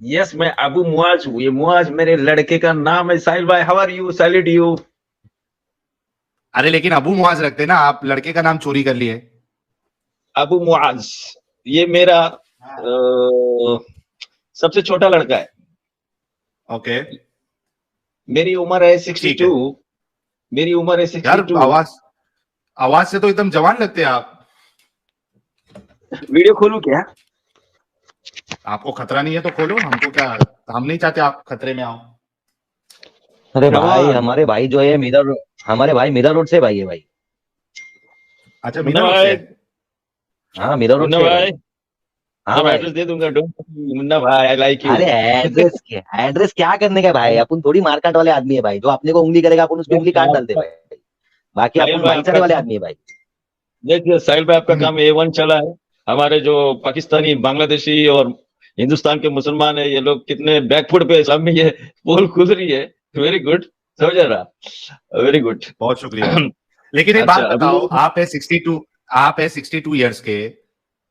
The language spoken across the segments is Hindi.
यस, मैं अबू मुआज हूँ। ये मुआज मेरे लड़के का नाम है। साहिल भाई, how are you? Salute you. अरे लेकिन अबू मुआज रखते ना, आप लड़के का नाम चोरी कर लिए। अबू मुआज, ये मेरा सबसे छोटा लड़का है। ओके। मेरी उम्र है ठीक 62। है मेरी उम्र है यार, 62। आवाज आवाज से तो एकदम जवान लगते हैं आप। वीडियो खोलूं क्या? आपको खतरा नहीं है तो खोलो, हमको क्या, हम नहीं चाहते आप खतरे में आओ। अरे कम भाई, ऑन। हमारे भाई जो है हमारे भाई मीरा रोड से भाई है भाई। अच्छा, मुन्ना मीरा रोड से भाई, है। हाँ, मीरा रोड मुन्ना से है भाई। भाई, हाँ सब भाई। एड्रेस दे दूंगा। डोंट, मुन्ना भाई, आई लाइक यू। अरे एड्रेस क्या करने का भाई? अपन थोड़ी मारकाट वाले आदमी है भाई, जो अपने को उंगली करेगा अपन उसकी उंगली काट डालते भाई। बाकी साहिल अपन भाई भाईचारे आपका वाले काम, आदमी है भाई। देखिए साहिल भाई आपका हम्म, काम A1 चला है। हमारे जो पाकिस्तानी, बांग्लादेशी और हिंदुस्तान के मुसलमान है, ये लोग कितने बैकफुट पे सब में ये पोल खुल रही है। वेरी गुड, समझ रहा, वेरी गुड। बहुत शुक्रिया। लेकिन एक अच्छा, बात अभी बताओ, मेरे, आप है 62 ईयर्स के,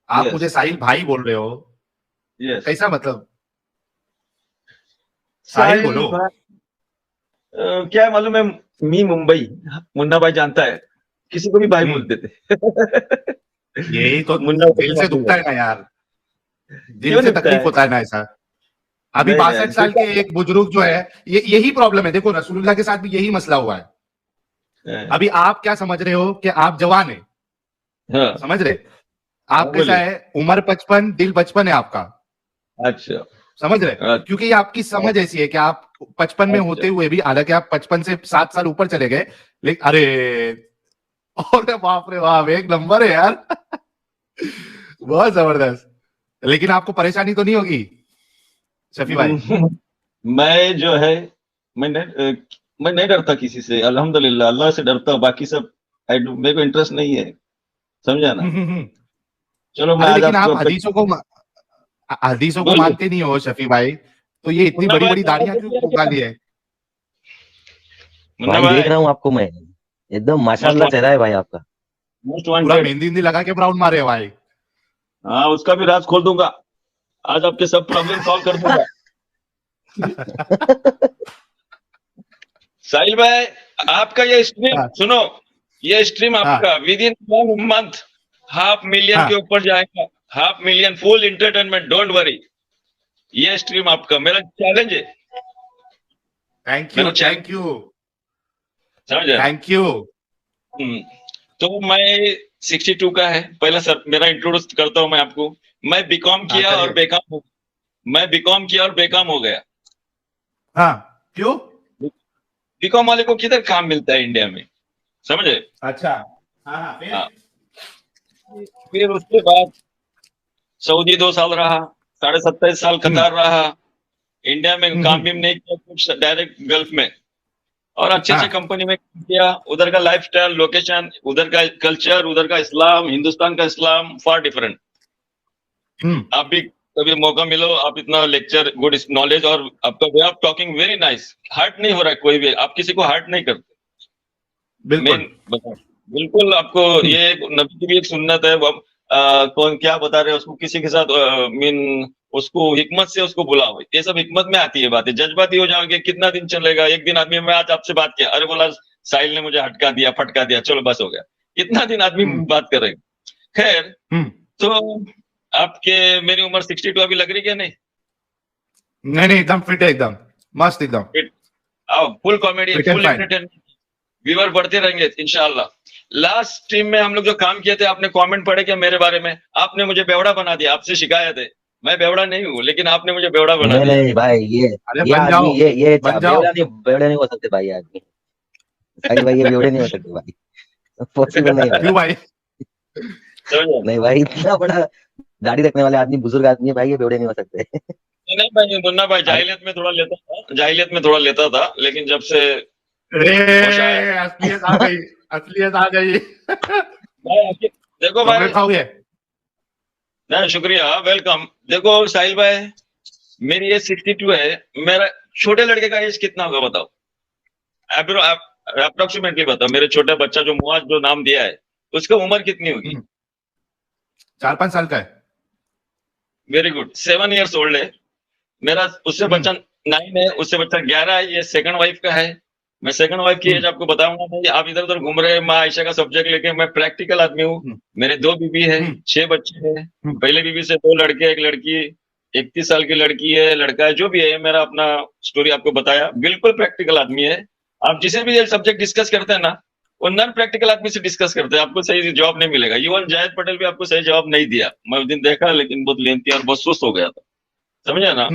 आप यस मुझे साहिल भाई बोल रहे हो, यस, कैसा मतलब? साहिल साहिल बोलो। भाई, क्या है मालूम है, मी मुंबई, मुन्ना भाई जानता है, किसी को भी भाई हम्म, बोल देते। यही तो मुन्ना भाई दिल को से भाई दुखता है बोलते। ना यार, दिल क्यों से दिखता तकलीफ है? होता है ना ऐसा। अभी नहीं 62 साल के नहीं, एक बुजुर्ग जो है, यही प्रॉब्लम है। देखो रसूलुल्लाह के साथ भी यही मसला हुआ है। हाँ अभी आप क्या समझ रहे हो कि आप जवान है, हाँ, समझ रहे? आप कैसा बोलिए। है, उम्र 55 दिल 55 है आपका, अच्छा समझ रहे? अच्छा क्योंकि ये आपकी समझ ऐसी है कि आप 55 में अच्छा। होते हुए भी, हालांकि आप 55 से 7 साल ऊपर चले गए, लेकिन अरे, अरे बाप रे बाप, एक नंबर है यार। बहुत जबरदस्त। लेकिन आपको परेशानी तो नहीं होगी शफी भाई? मैं जो है, मैं नहीं, मैं नहीं डरता किसी से, अल्हम्दुलिल्लाह। अल्लाह से डरता हूँ, बाकी सब मेरे को इंटरेस्ट नहीं है। समझा ना? हम्म। चलो मैं अरे आज लेकिन आपको आप अपना, हदीसों को बोलिए। मानते नहीं हो शफी भाई, तो ये इतनी मुन्ना बड़ी भाई बड़ी ने दाढ़ियां ऐसा क्यों किया उगा क्या? ली है? मुन्ना भाई देख भाई, रहा हूँ आपको मैं, एकदम मोस्ट माशाल्लाह चेहरा है भाई आपका। मोस्ट पूरा वांटेड। मेहंदी वेंदी लगा के ब्राउन मारे हो भाई। हाँ, उसका भी राज खोल दूंगा। आज आपके सब प्रॉब्लम सॉल्व कर दूंगा। साहिल भाई, आपका ये स्ट्रीम हाँ सुनो, ये स्ट्रीम हाँ आपका विद इन 1 मंथ 500,000 के हाँ। ऊपर जाएगा। 500,000 फुल एंटरटेनमेंट, डोंट वरी। ये स्ट्रीम आपका, मेरा चैलेंज है। थैंक मेरा यू, चैलेंज, थैंक यू, समझे? Thank you. हम्म, तो मैं 62 का है। पहला सर मेरा इंट्रोड्यूस करता हूं मैं आपको। मैं बीकॉम हाँ किया और करिए। बेकाम हो मैं बीकॉम किया और बेकाम हो गया। हाँ, क्यों? बीकॉम वाले को किधर काम मिलता है इंडिया में, समझे? अच्छा। हाँ हाँ, हाँ, फिर? फिर उसके बाद सऊदी 2 साल रहा, 27.5 साल हम्म कतार रहा। इंडिया में काम हम्म। भी नहीं किया कुछ, डायरेक्ट गल्फ में। और अच्छे अच्छे हाँ। कंपनी में काम किया। उधर का लाइफस्टाइल, लोकेशन, उधर का कल्चर, उधर का इस्लाम, हिंदुस्तान का इस्लाम फार डिफरेंट। हम्म। आप भी कभी मौका मिलो, आप इतना लेक्चर, गुड नॉलेज, और आपका way of talking very nice. Hurt नहीं हो रहा है कोई भी, आप किसी को हर्ट नहीं करते। मेन बिल्कुल। बताओ, बिल्कुल आपको हम्म, ये नबी की भी एक सुन्नत है। वो कौन क्या बता रहे हैं उसको, किसी के साथ मीन उसको हिकमत से उसको बुलाओ। ये सब हिकमत में आती है बातें। जज्बाती हो जाओगे कितना दिन चलेगा? एक दिन आदमी, मैं आज आपसे बात किया, अरे बोला साहिल ने मुझे हटका दिया, फटका दिया, चलो बस हो गया। कितना दिन आदमी हम्म, बात करेगा? खैर, हम्म। तो आपके, मेरी उम्र 62 अभी लग रही है नहीं? नहीं नहीं, एकदम फिट है, एकदम मस्त, एकदम फिट, आओ, full comedy, fit and full fine. Entertainment, viewer बढ़ते रहेंगे इंशाल्लाह। लास्ट टीम में हम लोग जो काम किए थे, आपने कमेंट पढ़े क्या मेरे बारे में? आपने मुझे बेवड़ा बना दिया। आपसे शिकायत है, मैं बेवड़ा नहीं हूँ, लेकिन आपने मुझे बेवड़ा बना नहीं दिया। नहीं भाई, अरे ये बन आदमी, जाओ, बन जाओ। बेवड़े नहीं हो सकते भाई, ये आदमी साहिल भाई, ये बेवड़े नहीं हो सकते भाई। पॉसिबल नहीं है भाई। क्यों भाई? समझे? नहीं भाई, इतना बड़ा दाढ़ी रखने वाले आदमी, बुजुर्ग आदमी है भाई, ये बेवड़े नहीं हो सकते। नहीं नहीं भाई, मुन्ना भाई अरे जाहिलियत में थोड़ा लेता था, जाहिलियत में थोड़ा लेता था, लेकिन जब से रे, होश आया। असलियत आ गई, असलियत आ गई। भाई देखो भाई, चॉकलेट खाओगे? नहीं शुक्रिया, वेलकम। देखो साहिल भाई, मेरी एज 62 है। मेरा छोटे लड़के का एज कितना होगा बताओ? अप्रोक्सीमेटली बताओ। मेरे छोटे बच्चा जो मुआज जो नाम दिया है, उसका उम्र कितनी होगी? 4-5 साल का है। वेरी गुड, 7 years ओल्ड है। मेरा उससे बच्चा 9 है, उससे बच्चा 11 है, ये सेकंड वाइफ का है। मैं सेकंड वाइफ की एज आपको बताऊंगा नहीं, आप इधर उधर घूम रहे हैं माँ आयशा का सब्जेक्ट लेके। मैं प्रैक्टिकल आदमी हूँ। मेरे 2 बीबी है, 6 बच्चे हैं। पहले बीबी से 2 लड़के, 1 लड़की, 31 साल की लड़की है, लड़का है, जो भी है। मेरा अपना स्टोरी आपको बताया, बिल्कुल प्रैक्टिकल आदमी है। आप जिसे भी ये सब्जेक्ट डिस्कस करते हैं ना, वो नॉन प्रैक्टिकल आदमी से डिस्कस करते हैं, आपको सही जवाब नहीं मिलेगा। इवन जायद पटेल भी आपको सही जवाब नहीं दिया। मैं उस दिन देखा, लेकिन बहुत लेंथी और बहुत सुस्त हो गया था, समझे ना।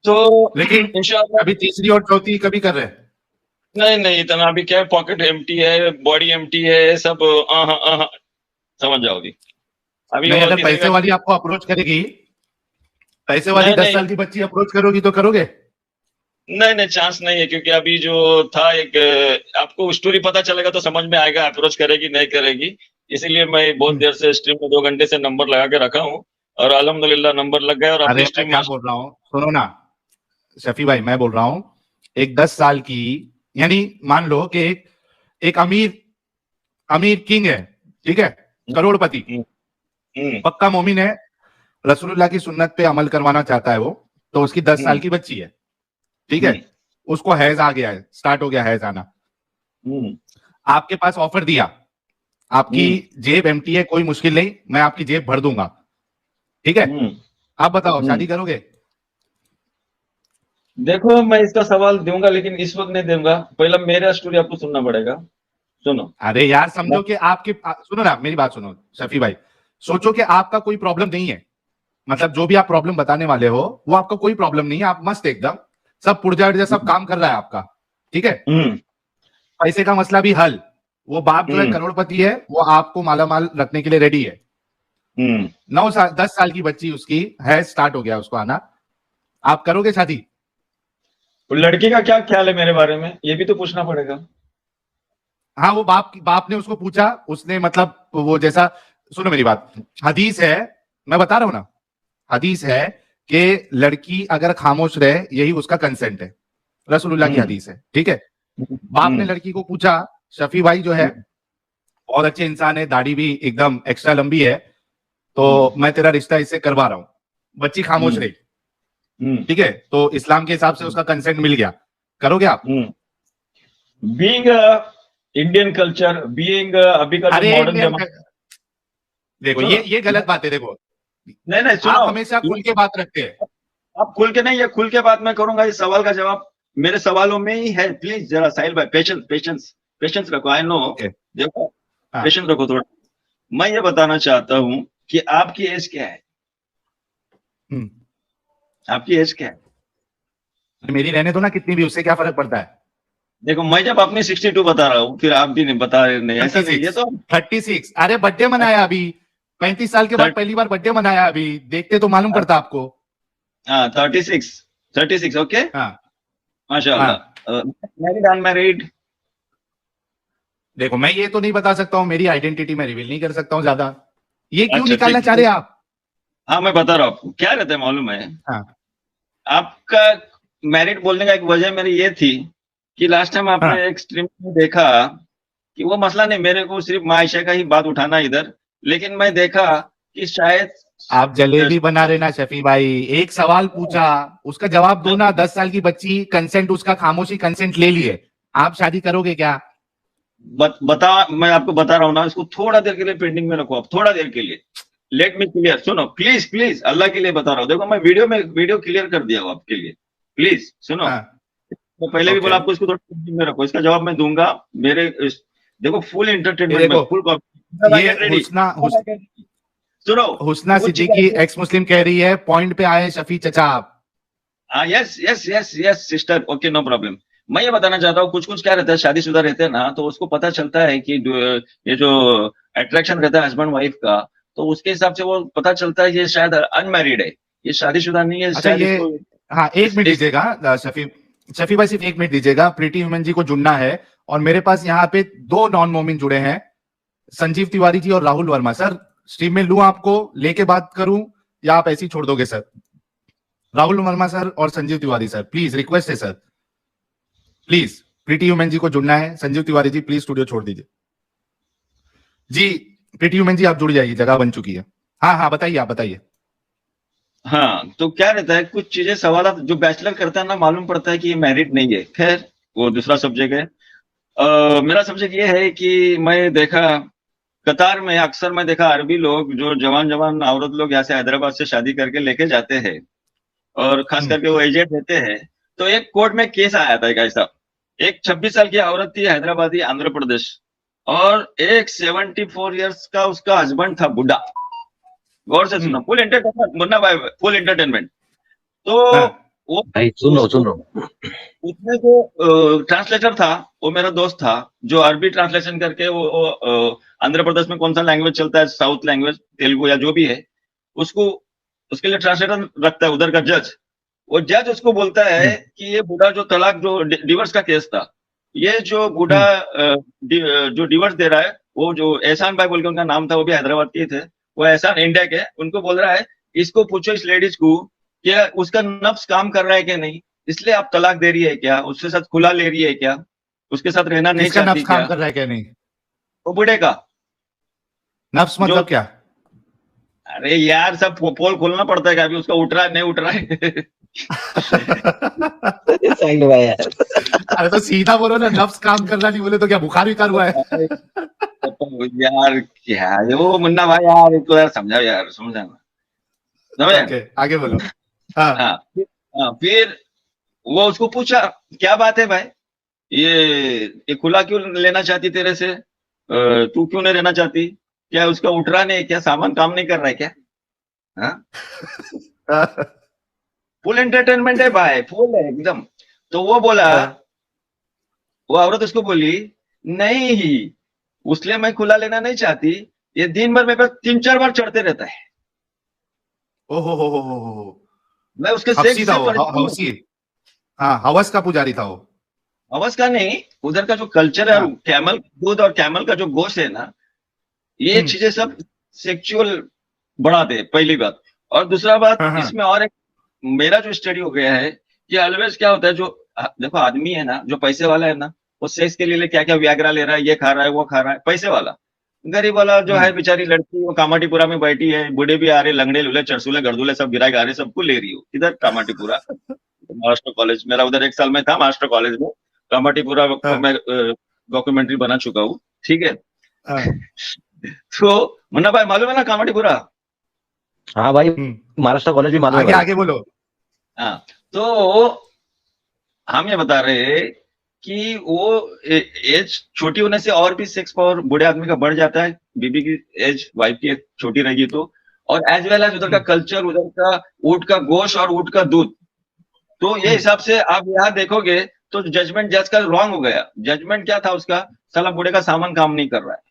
तो लेकिन इंशाल्लाह अभी तीसरी और चौथी कभी कर रहे हैं? नहीं नहीं, इतना अभी क्या है, पॉकेट एम्प्टी है, बॉडी एम्प्टी है, सब समझ जाओ अभी नहीं, वो अगर तीसरी पैसे का वाली आपको अप्रोच करेगी, पैसे वाली नहीं 10 नहीं साल की बच्ची अप्रोच करोगी तो करोगे? नहीं नहीं, चांस नहीं है, क्योंकि अभी जो था एक आपको स्टोरी पता चलेगा तो समझ में आएगा अप्रोच करेगी नहीं करेगी। इसीलिए मैं बहुत देर से स्ट्रीम में 2 घंटे से नंबर लगा के रखा हूँ, और अल्हम्दुलिल्लाह नंबर लग गया। और अरे अपनी मैं स्ट्रीम क्या बोल रहा हूँ, सुनो ना शफी भाई, मैं बोल रहा हूँ एक 10 साल की, यानी मान लो कि एक अमीर अमीर किंग है, ठीक है, करोड़पति, पक्का मोमिन है, रसूलुल्लाह की सुन्नत पे अमल करवाना चाहता है वो, तो उसकी 10 साल की बच्ची है, ठीक है, उसको हैज आ गया है, स्टार्ट हो गया हैज आना, आपके पास ऑफर दिया, आपकी जेब एम्प्टी है, कोई मुश्किल नहीं, मैं आपकी जेब भर दूंगा, ठीक है, आप बताओ शादी करोगे? देखो, मैं इसका सवाल दूंगा, लेकिन इस वक्त नहीं दूंगा। पहला मेरा स्टोरी आपको सुनना पड़ेगा, सुनो। अरे यार समझो कि आपके, सुनो ना मेरी बात सुनो शफी भाई, सोचो कि आपका कोई प्रॉब्लम नहीं है, मतलब जो भी आप प्रॉब्लम बताने वाले हो वो आपका कोई प्रॉब्लम नहीं है, आप मस्त एकदम, सब पुर्जा उर्जा सब काम कर रहा है आपका, ठीक है, पैसे का मसला भी हल, वो बाप जो है करोड़पति है, वो आपको माला माल रखने के लिए रेडी है, 10 साल की बच्ची उसकी है, स्टार्ट हो गया उसको आना, आप करोगे शादी? लड़की का क्या ख्याल है मेरे बारे में, ये भी तो पूछना पड़ेगा। हाँ, वो बाप ने उसको पूछा, उसने मतलब वो जैसा, सुनो मेरी बात, हदीस है, मैं बता रहा हूं ना, हदीस है कि लड़की अगर खामोश रहे यही उसका कंसेंट है, रसूलुल्लाह की हदीस है, ठीक है। बाप ने लड़की को पूछा, शफी भाई जो है बहुत अच्छे इंसान है, दाढ़ी भी एकदम एक्स्ट्रा लंबी है, तो मैं तेरा रिश्ता इससे करवा रहा हूं, बच्ची खामोश रही, ठीक है, तो इस्लाम के हिसाब से उसका कंसेंट मिल गया, करोगे आप? बीइंग इंडियन कल्चर, बीइंग अभी का जो मॉडर्न जमाना, देखो ये गलत बात है, देखो नहीं नहीं सुनो, आप हमेशा खुल के बात रखते हैं। आप खुल के नहीं, ये खुल के बात मैं करूंगा, इस सवाल का जवाब मेरे सवालों में ही है। प्लीज जरा साहिल भाई, पेशेंस पेशेंस पेशेंस रखो। आई नो, देखो पेशेंस रखो थोड़ा। मैं ये बताना चाहता हूं कि आपकी एज क्या है, आपकी एज क्या है? मेरी रहने दो ना, कितनी भी, उससे क्या फर्क पड़ता है? देखो, मैं जब अपनी 62 बता रहा हूँ, फिर आप भी नहीं बता रहे, नहीं ऐसा नहीं, ये तो 36, अरे बर्थडे मनाया अभी, 35 साल के बाद पहली बार बर्थडे मनाया अभी, देखते तो मालूम पड़ता आपको। हाँ 36 ओके, माशाल्लाह। Married unmarried? देखो मैं ये तो नहीं बता सकता हूँ, मेरी आइडेंटिटी मैं रिवील नहीं कर सकता हूँ ज्यादा, ये क्यों अच्छा, निकालना ठीक चाह रहे हैं आप? हाँ मैं बता रहा हूँ आपको क्या रहता है मालूम है। हाँ। आपका मैरिड बोलने का एक वजह मेरी ये थी कि लास्ट टाइम आपने एक स्ट्रीम में देखा कि वो मसला नहीं, मेरे को सिर्फ मायशा का ही बात उठाना इधर, लेकिन मैं देखा कि शायद आप जलेबी बना रहे ना शफी भाई, एक सवाल पूछा उसका जवाब दो ना, 10 साल की बच्ची, कंसेंट उसका, खामोशी कंसेंट ले लिए, आप शादी करोगे क्या? बता, मैं आपको बता रहा हूँ ना, इसको थोड़ा देर के लिए पेंडिंग में रखो, आप थोड़ा देर के लिए, लेट मी क्लियर, सुनो प्लीज प्लीज, अल्लाह के लिए बता रहा हूँ। देखो मैं वीडियो क्लियर कर दिया हूँ आपके लिए, प्लीज सुनो। मैं पहले भी बोला आपको, इसको थोड़ा पेंडिंग में रखो, इसका जवाब मैं दूंगा। देखो फुल एंटरटेनमेंट में, फुल सुनो, हुस्ना सिद्दीकी एक्स मुस्लिम कह रही है, पॉइंट पे आए शफी चचा आप। Yes yes yes yes sister, okay no problem. मैं ये बताना चाहता हूँ, कुछ कुछ क्या रहता है, शादीशुदा रहते हैं ना, तो उसको पता चलता है कि ये जो अट्रैक्शन रहता है हस्बैंड वाइफ का, तो उसके हिसाब से वो पता चलता है ये शायद अनमैरिड है, ये शादीशुदा नहीं है। अच्छा, ये हाँ, एक मिनट दीजिएगा शफी भाई, सिर्फ 1 मिनट दीजिएगा, प्रीति ह्यूमन जी को जुड़ना है, और मेरे पास यहाँ पे 2 नॉन मोमिन जुड़े हैं, संजीव तिवारी जी और राहुल वर्मा। सर स्ट्रीम में लूं आपको, लेके बात करूं, या आप ऐसे ही छोड़ दोगे सर? राहुल वर्मा सर और Sanjeev Tiwari sir, please request है सर, प्लीज प्रीति ह्यूमन जी को जुड़ना है, संजीव तिवारी जी प्लीज स्टूडियो छोड़ दीजिए जी, प्रीति ह्यूमन जी आप जुड़ जाइए, जगह बन चुकी है। हाँ हाँ बताइए, आप बताइए। हाँ, तो क्या रहता है, कुछ चीजें सवाल जो बैचलर करता है ना, मालूम पड़ता है कि ये मैरिड नहीं है। खैर, वो दूसरा सब्जेक्ट है। मेरा सब्जेक्ट ये है कि मैं देखा कतार में, अक्सर मैं देखा अरबी लोग जो जवान जवान औरत लोग यहाँ से हैदराबाद से शादी करके लेके जाते हैं, और खास हम्म, करके वो एजेड रहते हैं। तो एक कोर्ट में केस आया था एक ऐसा, एक 26 साल की औरत थी, हैदराबादी, आंध्र प्रदेश, और एक 74 ईयर्स का उसका हस्बैंड था, बुढ़ा। गौर से सुना, हम्म, फुल एंटरटेनमेंट मुन्ना भाई, फुल एंटरटेनमेंट। तो हाँ, वो भाई सुन उस रहा हूँ। उसमें जो ट्रांसलेटर था, वो मेरा दोस्त था, जो अरबी ट्रांसलेशन करके आंध्र प्रदेश में कौन सा लैंग्वेज चलता है, साउथ लैंग्वेज, तेलुगु या जो भी है, उसको उसके लिए ट्रांसलेटर रखता है उधर का जज। वो जज उसको बोलता है हम्म, कि ये बूढ़ा जो तलाक, जो डिवोर्स का केस था, ये जो बूढ़ा हम्म, जो डिवोर्स दे रहा है, वो जो एहसान भाई बोल के उनका नाम था, वो भी हैदराबाद के थे, वो एहसान इंडिया के, उनको बोल रहा है, इसको पूछो, इस लेडीज को, क्या उसका नफ्स काम कर रहा है कि नहीं, इसलिए आप तलाक दे रही है क्या, उसके साथ खुला ले रही है क्या, उसके साथ रहना नहीं किसका चाहती नफ्स काम क्या? कर रहा है क्या नहीं? वो बूढ़े का, नफ्स जो, मतलब क्या? अरे यार, सब पोल खोलना पड़ता है कि अभी उसका उठ रहा है नहीं उठ रहा है। साइड भाई यार। अरे तो सीधा बोलो ना, नफ्स काम कर रहा नहीं बोले तो क्या बुखार विकार हुआ है? तो यार क्या है वो मुन्ना भाई, यार इसको यार समझाओ यार, समझाना, समझे? ओके, आगे बोलो। हाँ, हाँ, फिर वो उसको पूछा, क्या बात है भाई, ये खुला क्यों लेना चाहती तेरे से, तू क्यों नहीं रहना चाहती, क्या उसका उठ रहा नहीं, क्या सामान काम नहीं कर रहा है क्या? हाँ, फुल एंटरटेनमेंट है भाई, फुल है एकदम। तो वो बोला, हाँ, वो औरत उसको बोली, नहीं, उसलिए मैं खुला लेना नहीं चाहती, ये दिन भर मेरे पास 3-4 बार चढ़ते रहता है, ओ हो, मैं उसके हफ्सी सेक्स था से वो, परेशान हूँ। हवसी। हाँ, हवस का पुजारी था वो। हवस का नहीं, उधर का जो कल्चर है, हाँ, कैमल दूध और कैमल का जो गोश्त है ना, ये हम्म, चीजें सब सेक्सुअल बढ़ाते हैं, पहली बात। और दूसरा बात, हाँ, हाँ, इसमें और एक मेरा जो स्टडी हो गया है कि ऑलवेज क्या होता है, जो देखो आदमी है ना, जो पैसे वाला है ना, वो सेक्स के लिए क्या क्या व्याग्रा ले रहा है, ये खा रहा है, वो खा रहा है, पैसे वाला। गरीब वाला जो है, हम्म, बेचारी लड़की, वो कामाटीपुरा में बैठी है, बूढ़े भी आ रहे, लंगड़े लूले चरसुले गरदुले सब गिराए गा रहे, सबको ले रही हो किधर, कामाटीपुरा, महाराष्ट्र कॉलेज, मेरा उधर 1 साल में था महाराष्ट्र कॉलेज में, कामाटीपुरा को हाँ, मैं डॉक्यूमेंट्री बना चुका हूँ, ठीक है। हाँ, तो मुन्ना भाई मालूम है ना कामाटीपुरा? हाँ भाई, हम्म, महाराष्ट्र कॉलेज भी मालूम है आगे भाई। आगे बोलो। हाँ, तो हम ये बता रहे हैं कि वो एज छोटी होने से और भी सेक्स पावर बूढ़े आदमी का बढ़ जाता है, बीबी की एज, वाइफ की एज छोटी रहेगी तो। और एज वेल एज उधर का हम्म, कल्चर, उधर का ऊँट का गोश्त और ऊँट का दूध, तो ये हम्म, हिसाब से आप यहाँ देखोगे, तो जजमेंट जज का रॉन्ग हो गया। जजमेंट क्या था उसका, साला बूढ़े का सामान काम नहीं कर रहा है,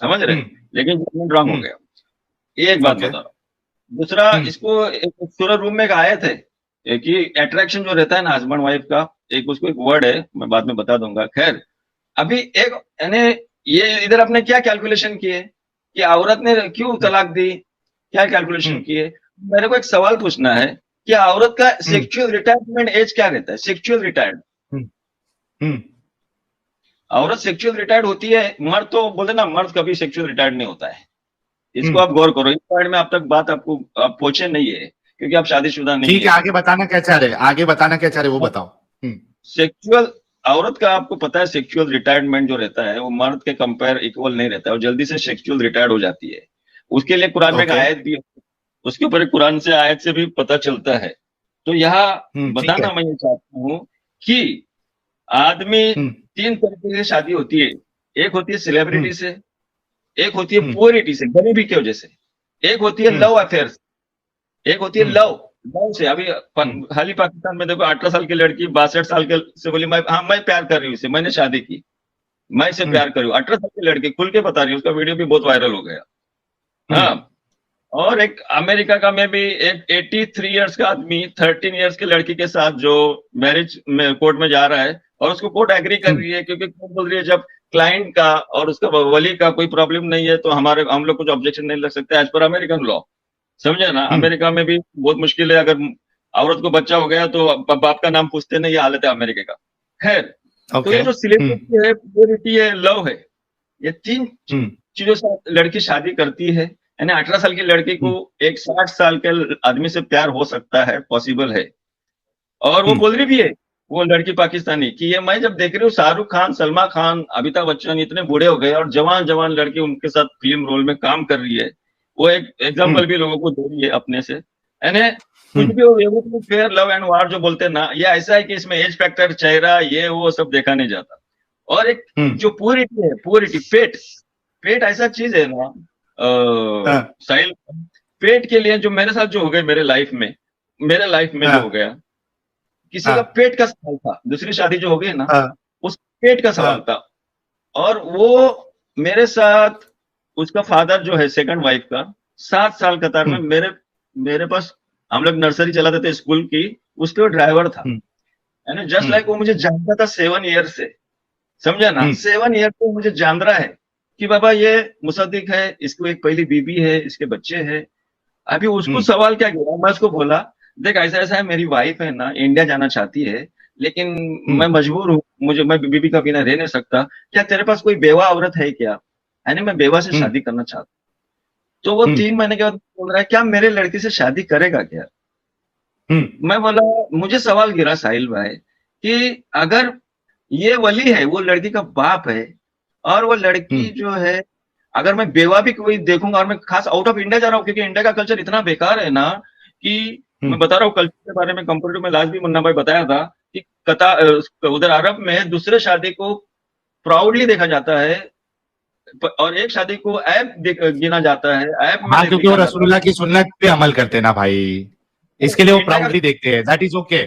समझ रहे, हम्म, लेकिन जजमेंट रॉन्ग हो हम्म, गया। ये एक बात ओके, बता रहा हूँ। दूसरा, हम्म, इसको एक खूबसूरत रूम में एक आए थे, कि अट्रैक्शन जो रहता है ना हस्बैंड वाइफ का, एक उसको एक वर्ड है, मैं बाद में बता दूंगा। खैर, अभी एक, यानी ये इधर आपने क्या कैलकुलेशन किए कि औरत ने क्यों तलाक दी, क्या कैलकुलेशन हम्म, किए? मेरे को एक सवाल पूछना है कि औरत का हम्म, सेक्सुअल रिटायरमेंट एज क्या रहता है, सेक्सुअल रिटायर्ड? हम्म, हम्म, औरत सेक्सुअल रिटायर्ड होती है, मर्द तो बोलते ना, मर्द कभी सेक्सुअल रिटायर्ड नहीं होता है। इसको हम्म। आप गौर करो, इस पॉइंट में अब तक बात आपको आप पहुंचे नहीं है, क्योंकि आप शादीशुदा नहीं ठीक है, है। आगे बताना क्या चाह रहे, आगे बताना क्या चाह रहे वो बताओ। हम्म, सेक्सुअल, औरत का आपको पता है, सेक्सुअल रिटायरमेंट जो रहता है, वो मर्द के कंपेयर इक्वल नहीं रहता है, और जल्दी से सेक्सुअल रिटायर्ड हो जाती है। उसके लिए कुरान में एक ओके, आयत भी है, उसके ऊपर एक कुरान से आयत से भी पता चलता है। तो यहाँ ठीक है। बताना मैं ये चाहता हूँ कि आदमी, हम्म, 3 तरीके से शादी होती है। एक होती है हम्म, सेलिब्रिटी से, एक होती है हम्म, पुअरिटी से, गरीबी की वजह से, एक होती है हम्म, लव अफेयर, एक होती है हम्म, लव, लव से। अभी हम्म, हाल ही पाकिस्तान में देखो, 18 साल की लड़की 62 साल के से बोली, मैं प्यार कर रही हूँ इसे, मैंने शादी की, मैं इसे हम्म, प्यार कर रही हूँ। 18 साल की लड़की खुल के बता रही है, उसका वीडियो भी बहुत वायरल हो गया। हम्म, हाँ, और एक अमेरिका का में भी एक 83 ईयर्स का आदमी 13 ईयर्स की लड़की के साथ जो मैरिज में कोर्ट में जा रहा है, और उसको कोर्ट एग्री कर हम्म, रही है, क्योंकि कोर्ट बोल रही है, जब क्लाइंट का और उसका वली का कोई प्रॉब्लम नहीं है, तो हम लोग कुछ ऑब्जेक्शन नहीं लग सकते एज पर अमेरिकन लॉ, समझे ना। हम्म, अमेरिका में भी बहुत मुश्किल है, अगर औरत को बच्चा हो गया तो बाप का नाम पूछते नहीं, ये हालत है अमेरिका का। खैर, तो ओके, ये जो सेलिब्रिटी है, प्योरिटी है, लव है, ये तीन हम्म, चीजों से लड़की शादी करती है। यानी 18 साल की लड़की को एक 60 साल के आदमी से प्यार हो सकता है, पॉसिबल है। और वो बोल रही भी है, वो लड़की पाकिस्तानी, कि ये मैं जब देख रही हूँ शाहरुख खान, सलमान खान, अमिताभ बच्चन इतने बूढ़े हो गए और जवान जवान लड़की उनके साथ फिल्म रोल में काम कर रही है। वो एक एग्जाम्पल भी लोगों को दे रही है अपने से, यानी कुछ भी हो, फेयर लव एंड वार जो बोलते हैं ना, ये ऐसा है कि इसमें एज फैक्टर, चेहरा, ये वो सब देखा नहीं जाता। और एक जो प्योरिटी है, प्योरिटी, पेट, पेट ऐसा चीज है ना साहिल, पेट के लिए जो मेरे साथ जो हो गए, मेरे लाइफ में जो हो गया, किसी का पेट का सवाल था, दूसरी शादी जो हो गई ना, उस पेट का सवाल था। और वो मेरे साथ, उसका फादर जो है सेकंड वाइफ का, 7 साल कतार में मेरे पास, हम लोग नर्सरी चलाते थे स्कूल की, उसके वो ड्राइवर था, यानी जस्ट लाइक वो मुझे जानता था 7 ईयर से, समझा ना, 7 ईयर से मुझे जान रहा है कि बाबा ये मुसद्दिक है, इसको एक पहली बीबी है, इसके बच्चे हैं। अभी उसको सवाल क्या किया, मैं उसको बोला, देख ऐसा ऐसा है, मेरी वाइफ है ना इंडिया जाना चाहती है, लेकिन मैं मजबूर हूँ, मैं बीबी का बिना रह नहीं सकता, क्या तेरे पास कोई बेवा औरत है क्या, यानी मैं बेवा से शादी करना चाहता हूँ। तो वो 3 महीने के बाद बोल रहा है, क्या मेरे लड़की से शादी करेगा क्या। मैं बोला, मुझे सवाल गिरा साहिल भाई कि अगर ये वली है, वो लड़की का बाप है, और वो लड़की जो है, अगर मैं बेवा भी कोई देखूंगा, और मैं खास आउट ऑफ इंडिया जा रहा हूँ, क्योंकि इंडिया का कल्चर इतना बेकार है ना, कि मैं बता रहा हूँ कल्चर के बारे में, कंपेरेटिव में लास्ट भी मुन्ना भाई बताया था कि उधर अरब में दूसरे शादी को प्राउडली देखा जाता है, और एक शादी को ऐप गिना जाता है, ऐप में क्योंकि वो रसूलुल्लाह की सुन्नत पे अमल करते हैं ना भाई, इसके लिए वो प्राउडली देखते हैं, दैट इज ओके।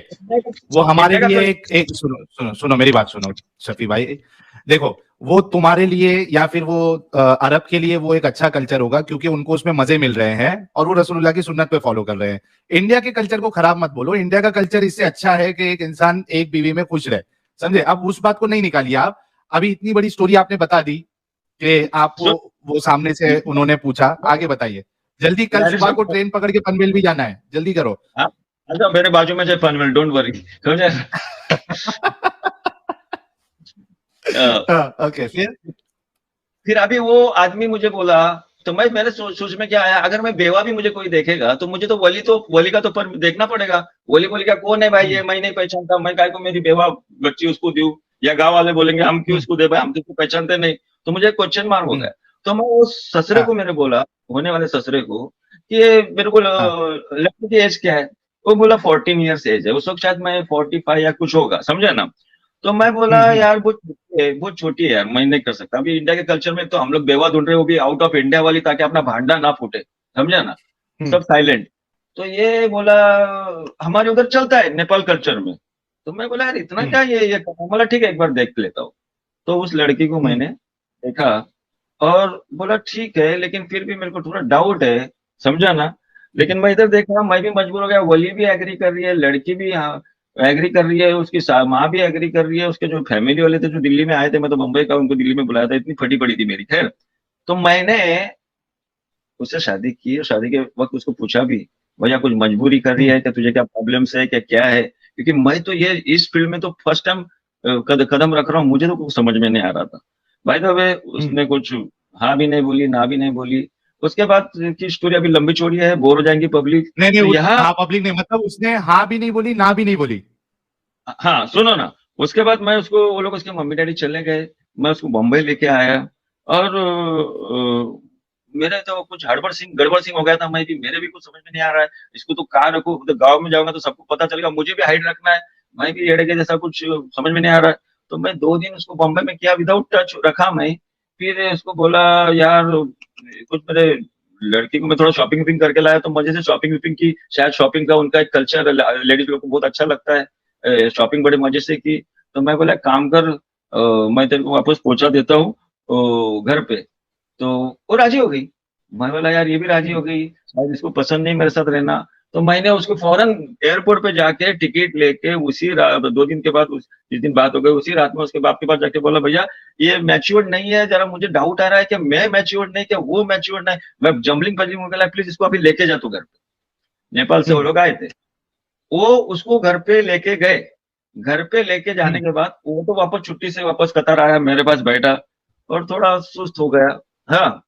वो हमारे लिए एक सुनो मेरी बात सुनो शफी भाई, देखो वो तुम्हारे लिए या फिर वो अरब के लिए वो एक अच्छा कल्चर होगा, क्योंकि उनको उसमें मजे मिल रहे हैं और वो रसूलुल्लाह की सुन्नत पे फॉलो कर रहे हैं। इंडिया के कल्चर को खराब मत बोलो, इंडिया का कल्चर इससे अच्छा है कि एक इंसान एक बीवी में खुश रहे, समझे। अब उस बात को नहीं निकालिए आप, अभी इतनी बड़ी स्टोरी आपने बता दी कि आपको वो सामने से उन्होंने पूछा, आगे बताइए जल्दी, कल सुबह को ट्रेन पकड़ के पनवेल भी जाना है, जल्दी करो। अच्छा, मेरे बाजू में पनवेल, डोंट वरी, समझे। ओके, फिर अभी वो आदमी मुझे बोला, तो मेरे सोच में क्या आया, अगर मैं बेवा भी मुझे कोई देखेगा, तो मुझे तो वली का तो पर देखना पड़ेगा। वली बोली क्या, कौन है भाई ये, मैं नहीं पहचानता, मैं काय को मेरी बेवा बच्ची उसको दूं, या गांव वाले बोलेंगे हम क्यों उसको दे भाई, हम तो उसको पहचानते नहीं। तो मुझे क्वेश्चन मार्क हो गया। तो मैं उस ससुरे को मैंने बोला, होने वाले ससुरे को, कि मेरे को लड़की की एज क्या है। वो बोला 14 ईयर्स एज है, उस वक्त शायद मैं 45 या कुछ होगा, समझा ना। तो मैं बोला यार बहुत छोटी है यार, मैं नहीं कर सकता। अभी इंडिया के कल्चर में तो हम लोग बेवा ढूंढ रहे हो, भी आउट ऑफ इंडिया वाली, ताकि अपना भांडा ना फूटे, समझा ना, सब साइलेंट। तो ये बोला हमारे उधर चलता है नेपाल कल्चर में। तो मैं बोला यार इतना क्या ये बोला ठीक है एक बार देख लेता हूँ। तो उस लड़की को मैंने देखा और बोला ठीक है, लेकिन फिर भी मेरे को थोड़ा डाउट है, समझा ना। लेकिन मैं इधर देखा, मैं भी मजबूर हो गया, वली भी एग्री कर रही है, लड़की भी एग्री कर रही है, उसकी माँ भी एग्री कर रही है, उसके जो फैमिली वाले थे जो दिल्ली में आए थे, मैं तो मुंबई का, उनको दिल्ली में बुलाया था, इतनी फटी पड़ी थी मेरी। खैर, तो मैंने उससे शादी की, और शादी के वक्त उसको पूछा भी, भैया कुछ मजबूरी कर रही है क्या, तुझे क्या प्रॉब्लम्स है क्या, क्या है, क्योंकि मैं तो ये इस फील्ड में तो फर्स्ट टाइम कदम रख रहा हूँ, मुझे तो कुछ समझ में नहीं आ रहा था। भाई द वे उसने कुछ हाँ भी नहीं बोली, ना भी नहीं बोली। उसके बाद की स्टोरी अभी लंबी चौड़ी है, बोर हो जाएंगी पब्लिक। नहीं, यहाँ पब्लिक नहीं, मतलब उसने हाँ भी नहीं बोली, ना भी नहीं बोली। हाँ सुनो ना, उसके बाद मैं उसको, वो लोग उसके मम्मी डैडी चले गए, मैं उसको बम्बई लेके आया, और मेरे तो कुछ गड़बड़ सिंह हो गया था। मेरे भी कुछ समझ में नहीं आ रहा है, इसको तो कहाँ रखूं, तो गाँव में जाऊंगा तो सबको पता चलेगा, मुझे भी हाइड रखना है, मैं भी एड़े के जैसा, कुछ समझ में नहीं आ रहा है। तो मैं 2 दिन उसको बम्बई में किया, विदाउट टच रखा मैं। फिर उसको बोला यार कुछ, मेरे लड़की को मैं थोड़ा शॉपिंग वॉपिंग करके लाया, तो मजे से शॉपिंग वॉपिंग की, शायद शॉपिंग का उनका एक कल्चर लेडीज लोग को बहुत अच्छा लगता है, शॉपिंग बड़े मजे से की। तो मैं बोला काम कर, मैं तेरे को वापस पहुंचा देता हूँ घर पे। तो वो राजी हो गई। मैं बोला यार ये भी राजी हो गई, शायद इसको पसंद नहीं मेरे साथ रहना। तो मैंने उसको फौरन एयरपोर्ट पे जाके टिकट लेके, उसी रात, 2 दिन के बाद, जिस दिन बात हो गई, उसी रात में उसके बाप के पास जाके बोला भैया ये मैच्योर्ड नहीं है, जरा मुझे डाउट आ रहा है कि मैं मैच्योर्ड नहीं, क्या वो मैच्योर्ड नहीं, मैं जम्बलिंग फजलिंग हो गया, प्लीज इसको अभी लेके जा तू घर पे। नेपाल से वो लोग आए थे, वो उसको घर पे लेके गए। घर पे लेके जाने के बाद वो तो वापस छुट्टी से वापस कतार आया, मेरे पास बैठा और थोड़ा सुस्त हो गया। हाँ,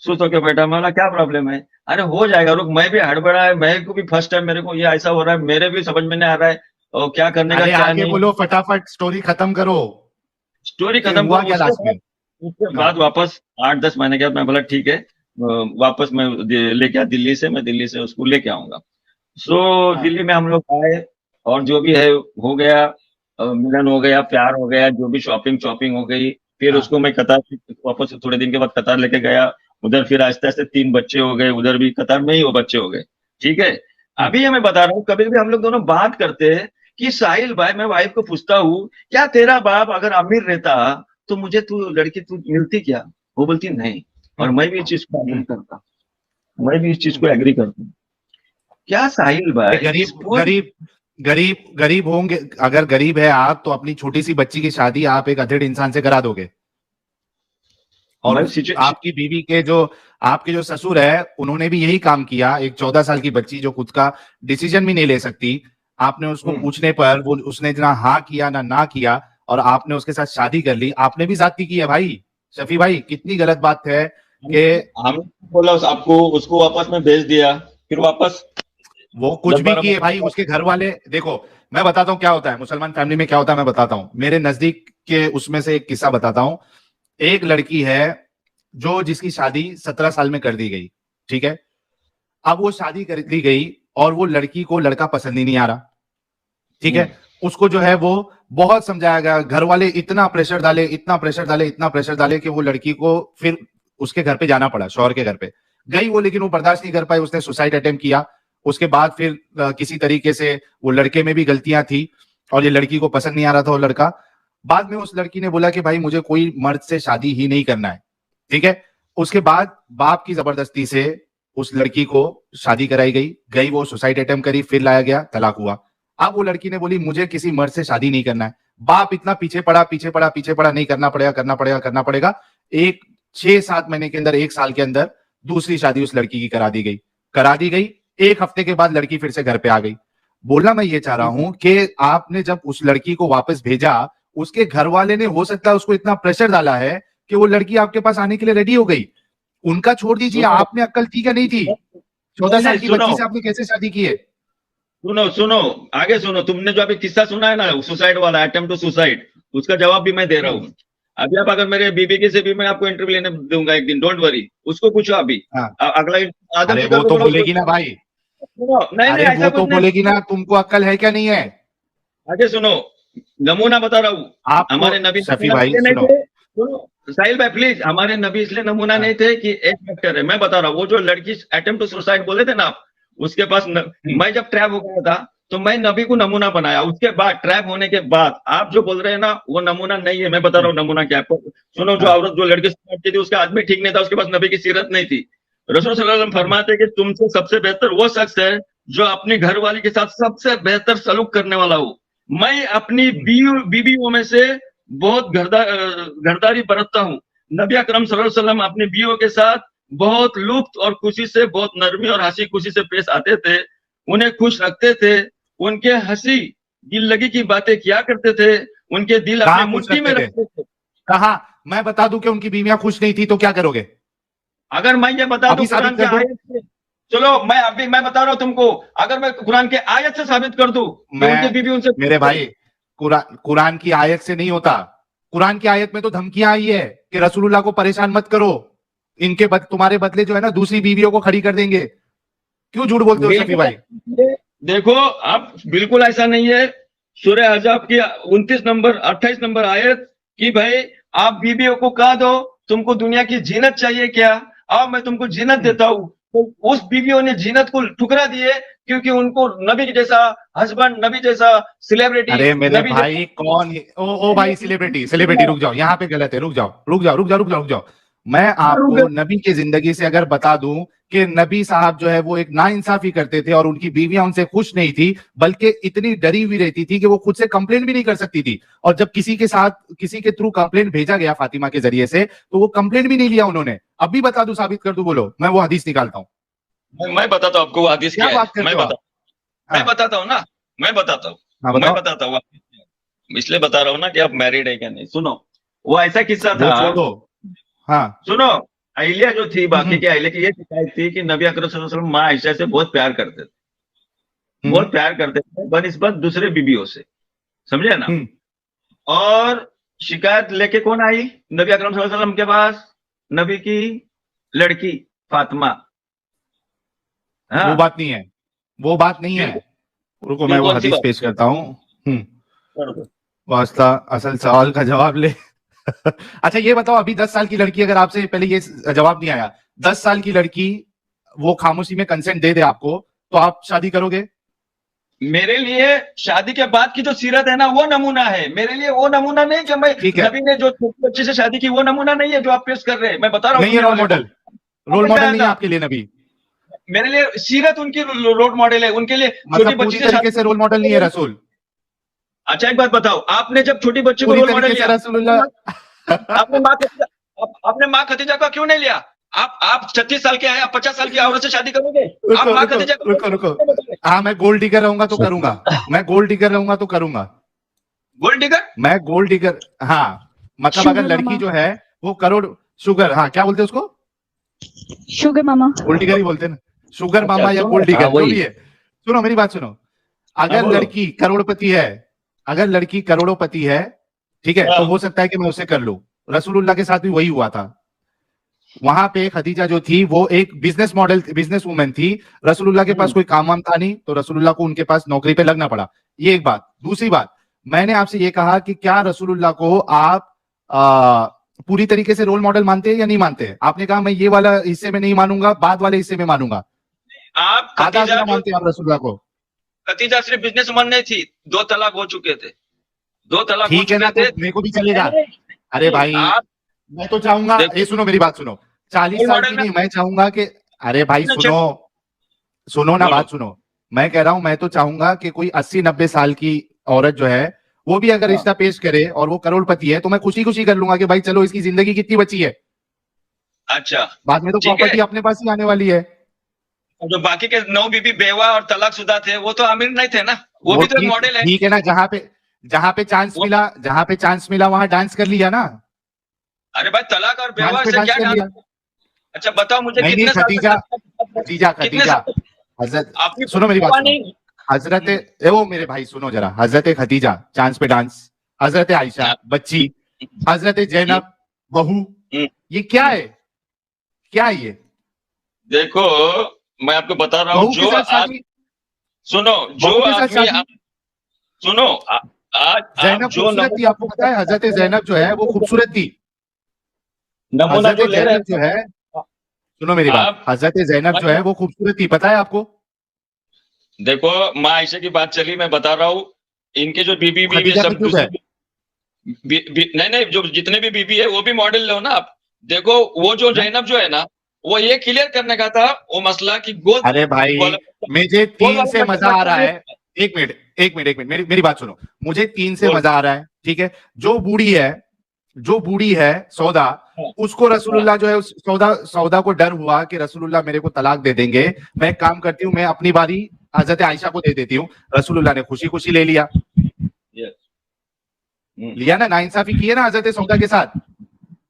सुस्त होके बैठा, मैं बोला क्या प्रॉब्लम है? अरे हो जाएगा, रुक, मैं भी हड़बड़ा है, मैं को भी फर्स्ट टाइम मेरे को ये ऐसा हो रहा है, मेरे भी समझ में नहीं आ रहा है और क्या करने का अरे क्या आगे नहीं। बोलो, फटाफट स्टोरी खत्म करो। स्टोरी फिर खत्म हुआ करो। क्या लास्ट में? उसके हाँ बाद वापस 8-10 महीने के बाद मैं बोला ठीक है, वापस मैं लेके आ दिल्ली से, मैं दिल्ली से उसको लेके आऊंगा। सो हाँ दिल्ली में हम लोग आए और जो भी है हो गया, मिलन हो गया, प्यार हो गया, जो भी शॉपिंग शॉपिंग हो गई। फिर हाँ उसको मैं कतार वापस थोड़े दिन के बाद कतार लेके गया। उधर फिर आहिस्ते आहिस्ते 3 बच्चे हो गए, उधर भी कतार में ही वो बच्चे हो गए। ठीक है। हम्म, अभी मैं बता रहा हूँ, कभी भी हम लोग दोनों बात करते हैं कि साहिल भाई, मैं वाइफ को पूछता हूँ क्या तेरा बाप अगर अमीर रहता तो मुझे तू लड़की तू मिलती क्या? वो बोलती नहीं। और हम्म, मैं भी इस चीज को एग्री करता, मैं भी इस चीज हम्म। को एग्री करता हूँ। क्या साहिल अरे भाई इस गरीब पूरे। गरीब गरीब गरीब होंगे, अगर गरीब है आप तो अपनी छोटी सी बच्ची की शादी आप एक अधेड़ इंसान से करा दोगे। और मैं उस सिचुएशन। आपकी बीवी के जो आपके जो ससुर है उन्होंने भी यही काम किया। एक 14 साल की बच्ची जो खुद का डिसीजन भी नहीं ले सकती, आपने उसको पूछने पर वो उसने ना हाँ किया ना किया, और आपने उसके साथ शादी कर ली। आपने भी ज्यादती की है भाई। शफी भाई कितनी गलत बात है कि हम बोला आपको, उसको वापस में भेज दिया, फिर वापस वो कुछ 10 भी 12 किए भाई। उसके घर वाले देखो, मैं बताता हूँ क्या होता है मुसलमान फैमिली में, क्या होता है मैं बताता हूँ। मेरे नजदीक के उसमें से एक किस्सा बताता हूँ। एक लड़की है जो जिसकी शादी 17 साल में कर दी गई। ठीक है। अब वो शादी कर दी गई और वो लड़की को लड़का पसंद ही नहीं आ रहा। ठीक है। उसको जो है वो बहुत समझाया गया, घर वाले इतना प्रेशर डाले, इतना प्रेशर डाले, इतना प्रेशर डाले कि वो लड़की को फिर उसके घर पे जाना पड़ा, शौहर के घर पे गई वो, लेकिन वो बर्दाश्त नहीं कर पाई, उसने सुसाइड अटेम्प्ट किया। उसके बाद फिर किसी तरीके से वो लड़के में भी गलतियां थी और ये लड़की को पसंद नहीं आ रहा था वो लड़का। बाद में उस लड़की ने बोला कि भाई मुझे कोई मर्द से शादी ही नहीं करना है। ठीक है। उसके बाद बाप की जबरदस्ती से उस लड़की को शादी कराई गई, गई वो सुसाइड अटेम्प्ट करी, फिर लाया गया, तलाक हुआ। अब वो लड़की ने बोली मुझे किसी मर्द से शादी नहीं करना है। बाप इतना पीछे पड़ा पीछे पड़ा पीछे पड़ा, नहीं करना पड़ेगा करना पड़ेगा करना पड़ेगा। एक 6-7 महीने के अंदर, 1 साल के अंदर दूसरी शादी उस लड़की की करा दी गई। 1 हफ्ते के बाद लड़की फिर से घर पे आ गई। बोलना मैं ये चाह रहा हूं कि आपने जब उस लड़की को वापस भेजा, उसके घर वाले ने हो सकता है उसको इतना प्रेशर डाला है कि वो लड़की आपके पास आने के लिए रेडी हो गई। उनका छोड़ दीजिए, सुनो, आपने अक्ल थी क्या नहीं थी? चौदह नहीं साल नहीं, की सुनो बच्ची से आपने कैसे शादी की है? सुनो सुनो, आगे सुनो। तुमने जो अभी किस्सा सुना है ना, सुसाइड वाला, अटेम्प्ट टू सुसाइड, उसका जवाब भी मैं दे रहा हूँ। अभी आप अगर मेरे बीबी की से भी मैं आपको इंटरव्यू लेने दूंगा एक दिन, डोंट वरी, उसको पूछो अभी। हाँ। अगला आदम अरे जिक्र वो को तो बोलो उसको। बोलेगी ना भाई। सुनो, नहीं नहीं, अरे ऐसा वो कुछ तो नहीं। बोलेगी ना, तुमको अक्ल है क्या नहीं है? आगे सुनो, नमूना बता रहा हूँ। आपको हमारे नबी शफी नमूना भाई इसलिए नहीं सुनो। थे। सुनो साहिल भाई प्लीज, हमारे नबी इसलिए नमूना हाँ, नहीं थे कि एक फैक्टर है, मैं बता रहा हूँ। वो जो लड़की अटेम्प्ट टू सुसाइड बोले थे ना आप, उसके पास मैं जब ट्रैप हो गया था तो मैं नबी को नमूना बनाया। उसके बाद ट्रैप होने के बाद आप जो बोल रहे हैं ना, वो नमूना नहीं है। मैं बता रहा हूँ नमूना क्या है। सुनो, जो हाँ, औरत जो लड़की से करती थी उसका आदमी ठीक नहीं था, उसके पास नबी की सीरत नहीं थी। रसूल सल्लल्लाहु अलैहि वसल्लम फरमाते कि तुमसे सबसे बेहतर वो शख्स है जो अपनी घरवाली के साथ सबसे बेहतर सलूक करने वाला हो। मैं अपनी बीवियों में से बहुत घरदारी बरतता हूँ। नबी अकरम सल्लल्लाहु अलैहि वसल्लम अपनी बीवियों के साथ बहुत लुत्फ और खुशी से, बहुत नरमी और हंसी खुशी से पेश आते थे, उन्हें खुश रखते थे, उनके हंसी दिल लगी की बातें किया करते थे, उनके दिल अपने कहाँ खुश मुट्ठी में रखते थे? रखते थे। कहा मैं बता दूं कि उनकी बीवियां खुश नहीं थी तो क्या करोगे? अगर मैं ये बता दूं अभी साबित कुरान के कर दो। आयत से, चलो मैं बता रहा हूं तुमको, अगर मैं कुरान के आयत से साबित कर दूं कि मैं उनकी बीवी उनसे मेरे भाई, कुरान की आयत से नहीं होता। कुरान की आयत में तो धमकियां आई है कि रसूलुल्लाह को परेशान मत करो, तुम्हारे बदले जो है ना दूसरी बीवियों को खड़ी कर देंगे। क्यों झूठ बोलते हो शफी भाई? बिल्कुल। देखो, आप बिल्कुल ऐसा नहीं है। सूरह अहज़ाब की 28 नंबर आयत कि भाई आप बीवियों को कहा दो तुमको दुनिया की जीनत चाहिए क्या, आओ मैं तुमको जीनत देता हूं। तो उस बीवियों ने जीनत को ठुकरा दिए क्योंकि उनको नबी जैसा हस्बैंड, नबी जैसा सेलिब्रिटी, अरे मेरे नबी भाई कौन ओ भाई, सेलिब्रिटी सेलिब्रिटी रुक जाओ, यहाँ पे गलत है, रुक जाओ रुक जाओ रुक जाओ रुक जाओ रुक जाओ। मैं आपको जैसा। नबी की जिंदगी से अगर बता दूं कि नबी साहब जो है वो एक नाइंसाफी करते थे और उनकी बीवियां उनसे खुश नहीं थी, बल्कि इतनी डरी हुई रहती थी कि वो खुद से कंप्लेन भी नहीं कर सकती थी। और जब किसी के थ्रू कंप्लेन भेजा गया फातिमा के जरिए से, तो वो कंप्लेन भी नहीं लिया उन्होंने। अभी बता दूं, साबित कर दूं, बोलो, मैं वो हदीस निकालता हूं। मैं बताता हूँ आपको वो हदीस क्या क्या है। बात करते हो आप? मैं हाँ बताता हूँ ना, मैं बताता हूँ। हाँ मैं बताओ। बताता हूँ इसलिए बता रहा हूँ ना कि आप मैरिड है क्या नहीं। सुनो, वो ऐसा किस्सा वो था। छोड़ो। हाँ सुनो, अहिल्या जो थी, बाकी की अहिल्या की ये शिकायत थी कि नबी अकरम सल्लल्लाहु अलैहि वसल्लम माँ आयशा से बहुत प्यार करते थे, बहुत प्यार करते थे बनिस्बत दूसरे बीबियों से, समझे ना। और शिकायत लेके कौन आई नबी अकरम सल्लल्लाहु अलैहि वसल्लम के पास? नबी की लड़की फातिमा। वो हाँ, बात नहीं है, वो बात नहीं है। रुको मैं वो कौन सी हदीस बात? पेश करता हूँ। वास्ता असल सवाल का जवाब ले। अच्छा ये बताओ, अभी 10 साल की लड़की अगर आपसे पहले ये जवाब नहीं आया, 10 साल की लड़की वो खामोशी में कंसेंट दे दे आपको, तो आप शादी करोगे? मेरे लिए शादी के बाद की जो सीरत है ना, वो नमूना है मेरे लिए। वो नमूना नहीं कि मैं ठीक है। नबी ने जो छोटी बच्ची से शादी की, वो नमूना नहीं है जो आप पेश कर रहे हैं। मैं बता रहा हूँ नहीं है दुनिया रोल वाले मॉडल, को। रोल मॉडल नहीं है ना, आपके लिए नबी, मेरे लिए सीरत उनकी रोल मॉडल है, उनके लिए छोटी मतलब बच्ची पूरी से तरीके शादी। से रोल मॉडल नहीं है रसूल, अच्छा एक बात बताओ, आपने जब छोटी बच्ची को पूरी रोल मॉडल तरीके से लिया, रसूलुल्लाह। आपने माँ खदीजा को क्यों नहीं लिया? आप 36 साल के हैं, आप 50 साल की औरत से शादी करोगे? आप रुको माँ रुको खदीजा को रुको रुको, हाँ मैं गोल्ड डिगर रहूंगा तो करूंगा, मैं गोल्ड डिगर रहूंगा तो करूंगा, गोल्ड डिगर? मैं गोल्ड डिगर, हाँ मतलब अगर शुगर लड़की मामा। जो है वो करोड़, शुगर, हाँ क्या बोलते हैं उसको, शुगर मामा। गोल्ड डिगर ही बोलते हैं ना, शुगर अच्छा, मामा या सुनो, गोल्ड हाँ, डिगर जो वही। भी है। सुनो मेरी बात सुनो, अगर बोलो। लड़की करोड़पति है, अगर लड़की करोड़पति है, ठीक है, तो हाँ। हो सकता है कि मैं उसे कर लूं। रसूलुल्लाह के साथ भी वही हुआ था। वहां पे खदीजा जो थी वो एक बिजनेस मॉडल, बिजनेस वुमेन थी, रसूलुल्लाह के पास कोई काम वाम था नहीं, तो रसूलुल्लाह को उनके पास नौकरी पे लगना पड़ा। ये एक बात। दूसरी बात, मैंने आपसे ये कहा कि क्या रसूलुल्लाह को आप पूरी तरीके से रोल मॉडल मानते हैं या नहीं मानते? आपने कहा मैं ये वाला हिस्से में नहीं मानूंगा, बाद वाले हिस्से में मानूंगा। आप आधा खदीजा अधूरा मानते हैं आप रसूलुल्लाह को? खदीजा सिर्फ बिजनेसमैन नहीं थी, 2 तलाक हो चुके थे, 2 तलाक हो ठीक है ना, चुके तो थे। मेरे को भी चलेगा। अरे भाई आप मैं तो चाहूंगा, देखो, ये सुनो मेरी बात सुनो, 40 रोल साल मॉडल की में नहीं, मैं चाहूंगा कि, अरे भाई अपने सुनो, सुनो ना बोलो। बात सुनो, मैं कह रहा हूं मैं तो चाहूंगा कि कोई 80-90 साल की औरत जो है वो भी अगर रिश्ता पेश करे और वो करोड़पति है, तो मैं खुशी खुशी कर लूंगा कि भाई चलो इसकी जिंदगी कितनी बची है, अच्छा, बाद में तो ठीक है। प्रॉपर्टी अपने पास ही आने वाली है। जो बाकी के 9 बीबी बेवा और तलाकशुदा थे, वो तो अमीर नहीं थे ना, वो भी तो एक ठीक मॉडल है। ठीक है ना, जहां पे चांस वो- मिला, जहां पे चांस मिला वहां डांस कर लिया ना, अरे भाई, तलाक और बेवा डांस पे से डांस क्या कर लिया। डांस? अच्छा बताओ मुझे, नहीं नहीं, कितने साल खदीजा, तक खदीजा कितने खदीजा, साल तक हजरत, आपकी सुनो मेरी बात बेवा सुनो, नहीं? हजरत, वो मेरे भाई सुनो जरा, हजरत खदीजा चांस पे डांस, हजरत आयशा हाँ। बच्ची, हजरत जैनब बहू, ये क्या है, क्या है ये? देखो, मैं आपको बता रहा हूँ, बहू के जो साथ आज शादी, सुनो, जो बहू के साथ आदमी शादी, सुनो, आज आप जैनब जो खूबसूरत थी, आपको पता है हजरत जैनब जो है वो खूबसूरत थी। नमूना जो हजरत ले रहे जैनब जो है, सुनो मेरी बात, आप हजरत जैनब जो है वो खूबसूरत थी, पता है आपको? देखो, माँ आयशा की बात चली, मैं बता रहा हूँ, इनके जो बीबी बीबी खदीजा पे सब क्यों दूसरे गए? नहीं नहीं, जो जितने भी बीबी है वो भी मॉडल लो ना आप। देखो, वो जो जैनब जो है ना, वो ये क्लियर करने का था वो मसला कि गोद अरे भाई मुझे गोद 3 से वाला मजा आ रहा मसला है, एक मिनट एक मिनट एक मिनट, मेरी बात सुनो, मुझे 3 से बोल। मजा आ रहा है, ठीक है। जो बूढ़ी है सौदा, उसको रसूलुल्लाह जो है उस सौदा को डर हुआ कि रसूलुल्लाह मेरे को तलाक दे देंगे, मैं एक काम करती हूँ, मैं अपनी बारी हजरत आयशा को दे देती हूँ। रसूलुल्लाह ने खुशी खुशी ले लिया, लिया ना, नाइंसाफी की है ना हजरत सौदा के साथ।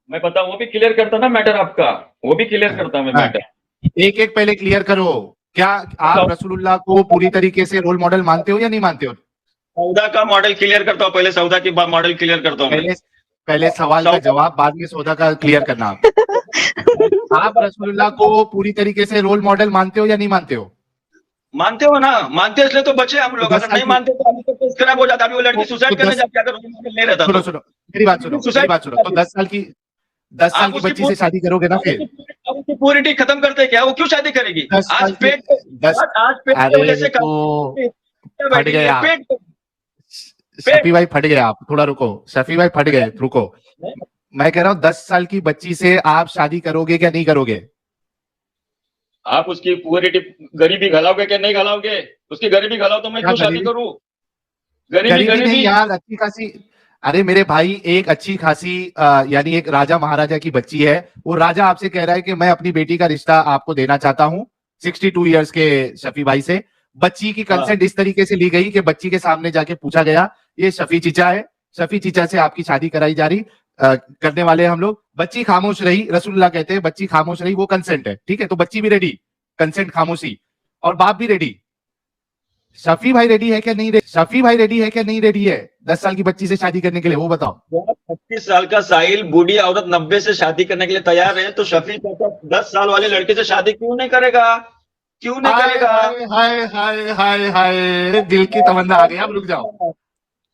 मैं पता, वो भी क्लियर करता ना मैटर आपका, वो भी क्लियर करता मैं हाँ। मैटर। एक एक पहले क्लियर करो, क्या आप रसूलुल्लाह को पूरी तरीके से रोल मॉडल मानते हो या नहीं मानते हो? सौदा का मॉडल क्लियर करता हूँ, पहले सौदा की मॉडल क्लियर करता हूँ। पहले सवाल का जवाब, बाद में सौदा का क्लियर करना। आप रसूलुल्लाह को पूरी तरीके से रोल मॉडल मानते हो या नहीं मानते हो? मानते हो ना, मानते इसलिए तो बचे हम लोग, तो 10 अगर साल नहीं मानते तो अभी तो केस खराब हो जाता, अभी वो लड़की तो सुसाइड करने 10 जाती अगर रोल मॉडल नहीं रहता सुनो तो। सुनो मेरी बात सुनो, मेरी बात सुनो, तो 10 साल की आप उसकी बच्ची से शादी करोगे ना फिर? उसकी प्योरिटी खत्म करते क्या? वो क्यों शादी करेगी? 10 साल आज की पेट आज पेट की अरे वजह से तो फट बैठी गए है, आप, पेट शफी भाई फट गए आप, थोड़ा रुको, शफी भाई फट गए, रुको। मैं कह रहा हूँ 10 साल की बच्ची से आप शादी करोगे क्या नहीं करोगे? आप उसकी प्योरिटी गरीबी घलाओगे क्या नहीं घलाओगे? उसकी गरीबी घलाओ तो मैं क्या क्यों शादी गरीबी? करूं? गरीबी नहीं यार, अच्छी खासी, अरे मेरे भाई एक अच्छी खासी यानी एक राजा महाराजा की बच्ची है, वो राजा आपसे कह रहा है कि मैं अपनी बेटी का रिश्ता आपको देना चाहता हूँ 62 इयर्स के शफी भाई से। बच्ची की कंसेंट इस तरीके से ली गई कि बच्ची के सामने जाके पूछा गया, ये शफी चीचा है, शफी चीचा से आपकी शादी कराई जा रही, करने वाले हैं हम लोग। बच्ची खामोश रही, रसूलुल्लाह कहते हैं बच्ची खामोश रही, वो कंसेंट है, ठीक है। तो बच्ची भी रेडी, कंसेंट खामोशी, और बाप भी रेडी। शफी भाई रेडी है क्या नहीं रेडी? शफी भाई रेडी है क्या नहीं रेडी है 10 साल की बच्ची से शादी करने के लिए, वो बताओ। 25 साल का साहिल बूढ़ी औरत 90 से शादी करने के लिए तैयार है, तो शफी चाचा 10 साल वाले लड़के से शादी क्यों नहीं करेगा? क्यों नहीं हाय करेगा? हाय हाय हाय हाय, दिल की तमन्ना आ गई। अब रुक जाओ,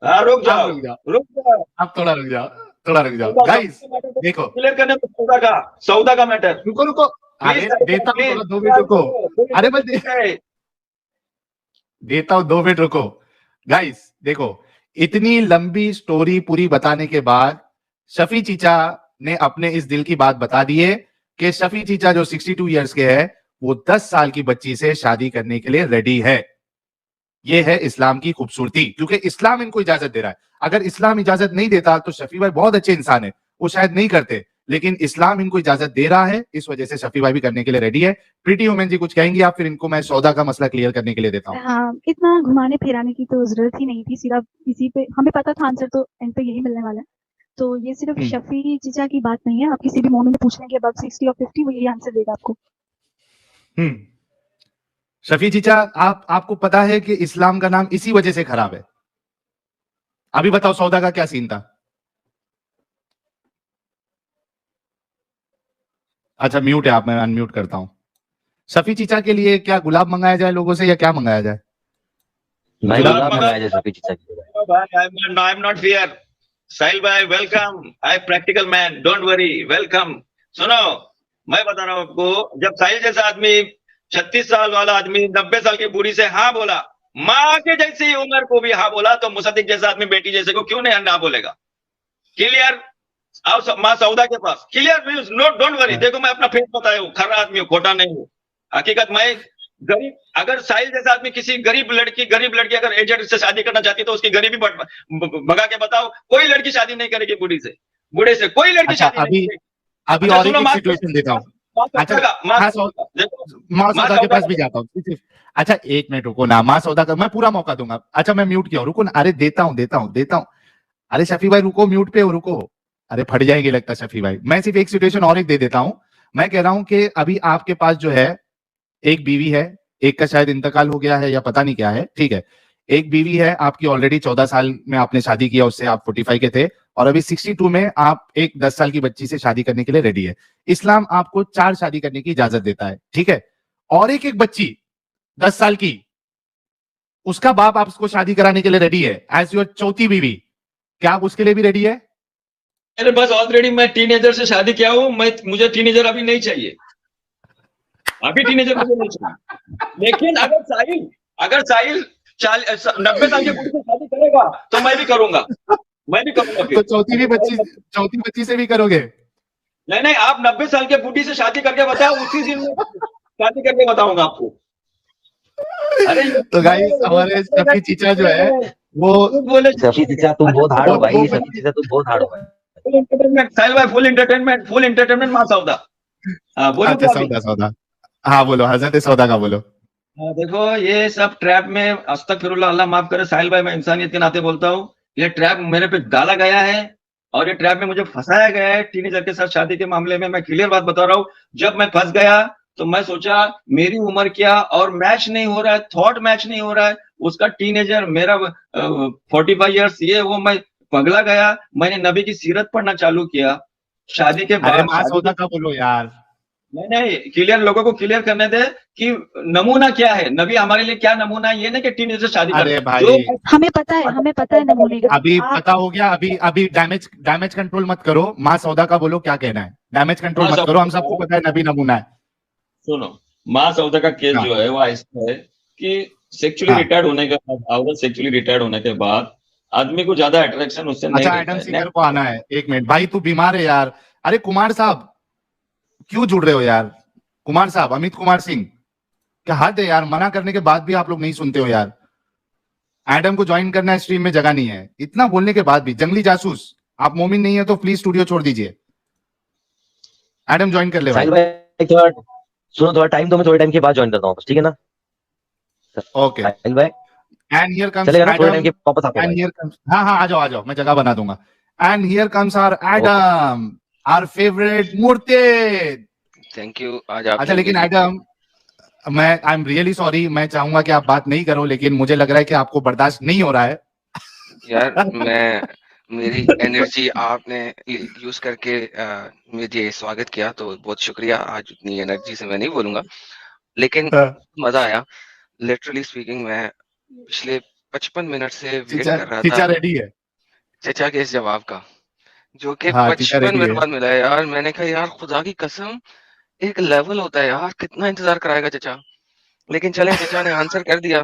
हाँ, रुक अब जाओ, रुक जाओ, रुक जाओ। अब थोड़ा रुक जाओ, थोड़ा रुक जाओ गाइस। देखो, क्लियर करने में सौदा का मैटर। रुको रुको, अरे देता हूँ, थोड़ा 2 मिनट रुको। अरे मैं देता हूँ 2 मिनट रुको गाइस। देखो, इतनी लंबी स्टोरी पूरी बताने के बाद शफी चीचा ने अपने इस दिल की बात बता दी है कि शफी चीचा जो 62 इयर्स के है, वो 10 साल की बच्ची से शादी करने के लिए रेडी है। ये है इस्लाम की खूबसूरती, क्योंकि इस्लाम इनको इजाजत दे रहा है। अगर इस्लाम इजाजत नहीं देता तो शफी भाई बहुत अच्छे इंसान है, वो शायद नहीं करते, लेकिन इस्लाम इनको इजाजत दे रहा है, इस वजह से शफी भाई भी करने के लिए रेडी है। प्रीति वुमेन जी कुछ कहेंगी आप, फिर इनको मैं सौदा का मसला क्लियर करने के लिए देता हूँ। हाँ, इतना घुमाने फिराने की तो जरूरत ही नहीं थी, सीधा इसी पे हमें पता था आंसर तो एंड पे यही मिलने वाला है। तो ये सिर्फ शफी चीचा की बात नहीं है, आप किसी भी मोमेंट पूछने के बाद 60 और 50 वो यही आंसर देगा आपको। शफी चीचा, आपको पता है कि इस्लाम का नाम इसी वजह से खराब है। अभी बताओ सौदा का क्या सीन था? अच्छा म्यूट है आप, मैं अनम्यूट करता हूं। शफी चीचा के लिए क्या गुलाब मंगाया जाए लोगों से, या क्या मंगाया जाए? भाई गुलाब गुलाब मंगाया मंगाया जाए शफी चीचा के लिए। I am not fear. Sahil भाई welcome, I practical man, don't worry, welcome. सुनो, मैं बता रहा हूं आपको, जब साहिल जैसा आदमी 36 साल वाला आदमी 90 साल की बूढ़ी से हाँ बोला, माँ के जैसी उम्र को भी हाँ बोला, तो मुसद्दिक जैसा आदमी बेटी जैसे को क्यों नहीं ना बोलेगा? क्लियर? आओ माँ सौदा के पास, clear news, no don't worry. देखो मैं अपना फेस बताया हूँ, खरा आदमी हूँ, खोटा नहीं हूँ। हकीकत मैं गरीब, अगर साहिल जैसा आदमी किसी गरीब लड़की अगर एजेड से शादी करना चाहती है तो उसकी गरीबी भगा के बताओ, कोई लड़की शादी नहीं करेगी बूढ़ी से, बूढ़े से कोई लड़की अच्छा, शादी नहीं करेगी। अभी अच्छा, और सुनो, एक सिचुएशन देता हूँ। अच्छा, माँ सौदा के पास भी जाता हूँ। अच्छा 1 मिनट रुको ना, माँ सौदा का मैं पूरा मौका दूंगा। अच्छा मैं म्यूट किया हूँ, रुको ना। अरे देता हूँ। अरे शफी भाई रुको, म्यूट पे हो, रुको। अरे फट जाएंगे लगता शफी भाई। मैं सिर्फ एक सिचुएशन और एक दे देता हूँ। मैं कह रहा हूँ कि अभी आपके पास जो है एक बीवी है, एक का शायद इंतकाल हो गया है या पता नहीं क्या है, ठीक है। एक बीवी है आपकी, ऑलरेडी 14 साल में आपने शादी किया, उससे आप 45 के थे, और अभी 62 में आप एक 10 साल की बच्ची से शादी करने के लिए रेडी है। इस्लाम आपको 4 शादी करने की इजाजत देता है, ठीक है। और एक बच्ची 10 साल की, उसका बाप आपको शादी कराने के लिए रेडी है एज योर चौथी बीवी। क्या आप उसके लिए भी रेडी है? मेरे पास ऑलरेडी मैं टीनेजर से शादी किया हूँ, मुझे टीनेजर अभी नहीं चाहिए, अभी टीनेजर मुझे नहीं चाहिए। लेकिन अगर साहिल 90 साल के बूढ़े से शादी करेगा तो मैं भी करूंगा फिर। तो चौथी बच्ची से भी करोगे? नहीं, आप 90 साल के बूढ़ी से शादी करके बताओ, उसी दिन में शादी करके बताऊंगा आपको। अरे तो गाइस हमारे शफी चीचा जो है वो बोले, शफी चीचा तुम बहुत हार्ड हो भाई, शफी चीचा तुम बहुत हार्ड हो भाई। साहिल भाई फुल एंटरटेनमेंट मां सौदा। हाँ बोलो। अच्छा सौदा, हाँ बोलो, हजरत सौदा का बोलो। देखो ये सब ट्रैप में, अस्तगफिरुल्लाह, अल्लाह माफ करे साहिल भाई, मैं इंसानियत के नाते बोलता हूँ, ये ट्रैप मेरे पे डाला गया है और ये ट्रैप में मुझे फंसाया गया है टीनेजर के साथ शादी के मामले में। मैं क्लियर बात बता रहा हूँ, जब मैं फंस गया तो मैं सोचा मेरी उम्र क्या, और मैच नहीं हो रहा है, थॉट मैच नहीं हो रहा है, उसका टीनेजर, मेरा 45 ईयर्स, ये वो, मैं पगला गया। मैंने नबी की सीरत पढ़ना चालू किया शादी के बाद। मां सौदा का बोलो यार। नहीं, क्लियर, लोगों को क्लियर करने दे कि नमूना क्या है, नबी हमारे लिए क्या नमूना है। ये नहीं कि टीनेजर से शादी अरे कर, भाई हमें पता है नमूने का। अभी पता हो गया। अभी डैमेज कंट्रोल मत करो। मां सौदा का बोलो क्या कहना है, डैमेज कंट्रोल मत करो, हम सबको पता है नबी नमूना है। सुनो, मां सौदा का केस जो है वो ऐसा है कि सेक्सुअली रिटायर्ड होने के बाद, औरत सेक्सुअली रिटायर्ड होने के बाद आदमी को ज्यादा अट्रैक्शन उससे नहीं अच्छा रहता एडम है। सिंगर को आना है, 1 मिनट भाई, तू बीमार है यार। अरे कुमार साहब क्यों जुड़ रहे हो यार? कुमार साहब, अमित कुमार सिंह, क्या हद है यार, मना करने के बाद भी आप लोग नहीं सुनते हो यार। एडम को ज्वाइन करना है, स्ट्रीम में जगह नहीं है, इतना बोलने के बाद भी। जंगली जासूस, आप मोमिन नहीं है तो प्लीज स्टूडियो छोड़ दीजिए। एडम ज्वाइन कर ले भाई। थोड़ा सुनो, थोड़ा टाइम दो, मैं थोड़े टाइम के बाद ज्वाइन करता हूँ, ठीक है ना? ओके साहिल भाई एंड हियर कम्स चलेगा ना? थोड़े टाइम के एडम वापस आता हूँ एंड हियर कम्स। हाँ आ जाओ, मैं जगह बना दूंगा। And here comes our Adam, our favorite मूर्ति। Thank you. आज आप अच्छा, लेकिन Adam, I am really sorry, मैं चाहूंगा कि आप बात नहीं करो, लेकिन मुझे लग रहा है कि आपको बर्दाश्त नहीं हो रहा है। यार मेरी एनर्जी आपने यूज करके मुझे स्वागत किया, तो बहुत शुक्रिया। आज उतनी एनर्जी से मैं नहीं बोलूंगा, लेकिन मजा आया। लिटरली स्पीकिंग, मैं पिछले 55 मिनट से वेट कर रहा चीचा था रेडी है। चचा के इस जवाब का, जो कि हाँ, चीचा 55 रेडी मिनट है। बाद मिला है। यार मैंने कहा यार खुदा की कसम, एक लेवल होता है यार, कितना इंतजार कराएगा चचा। लेकिन चलें, चचा ने आंसर कर दिया।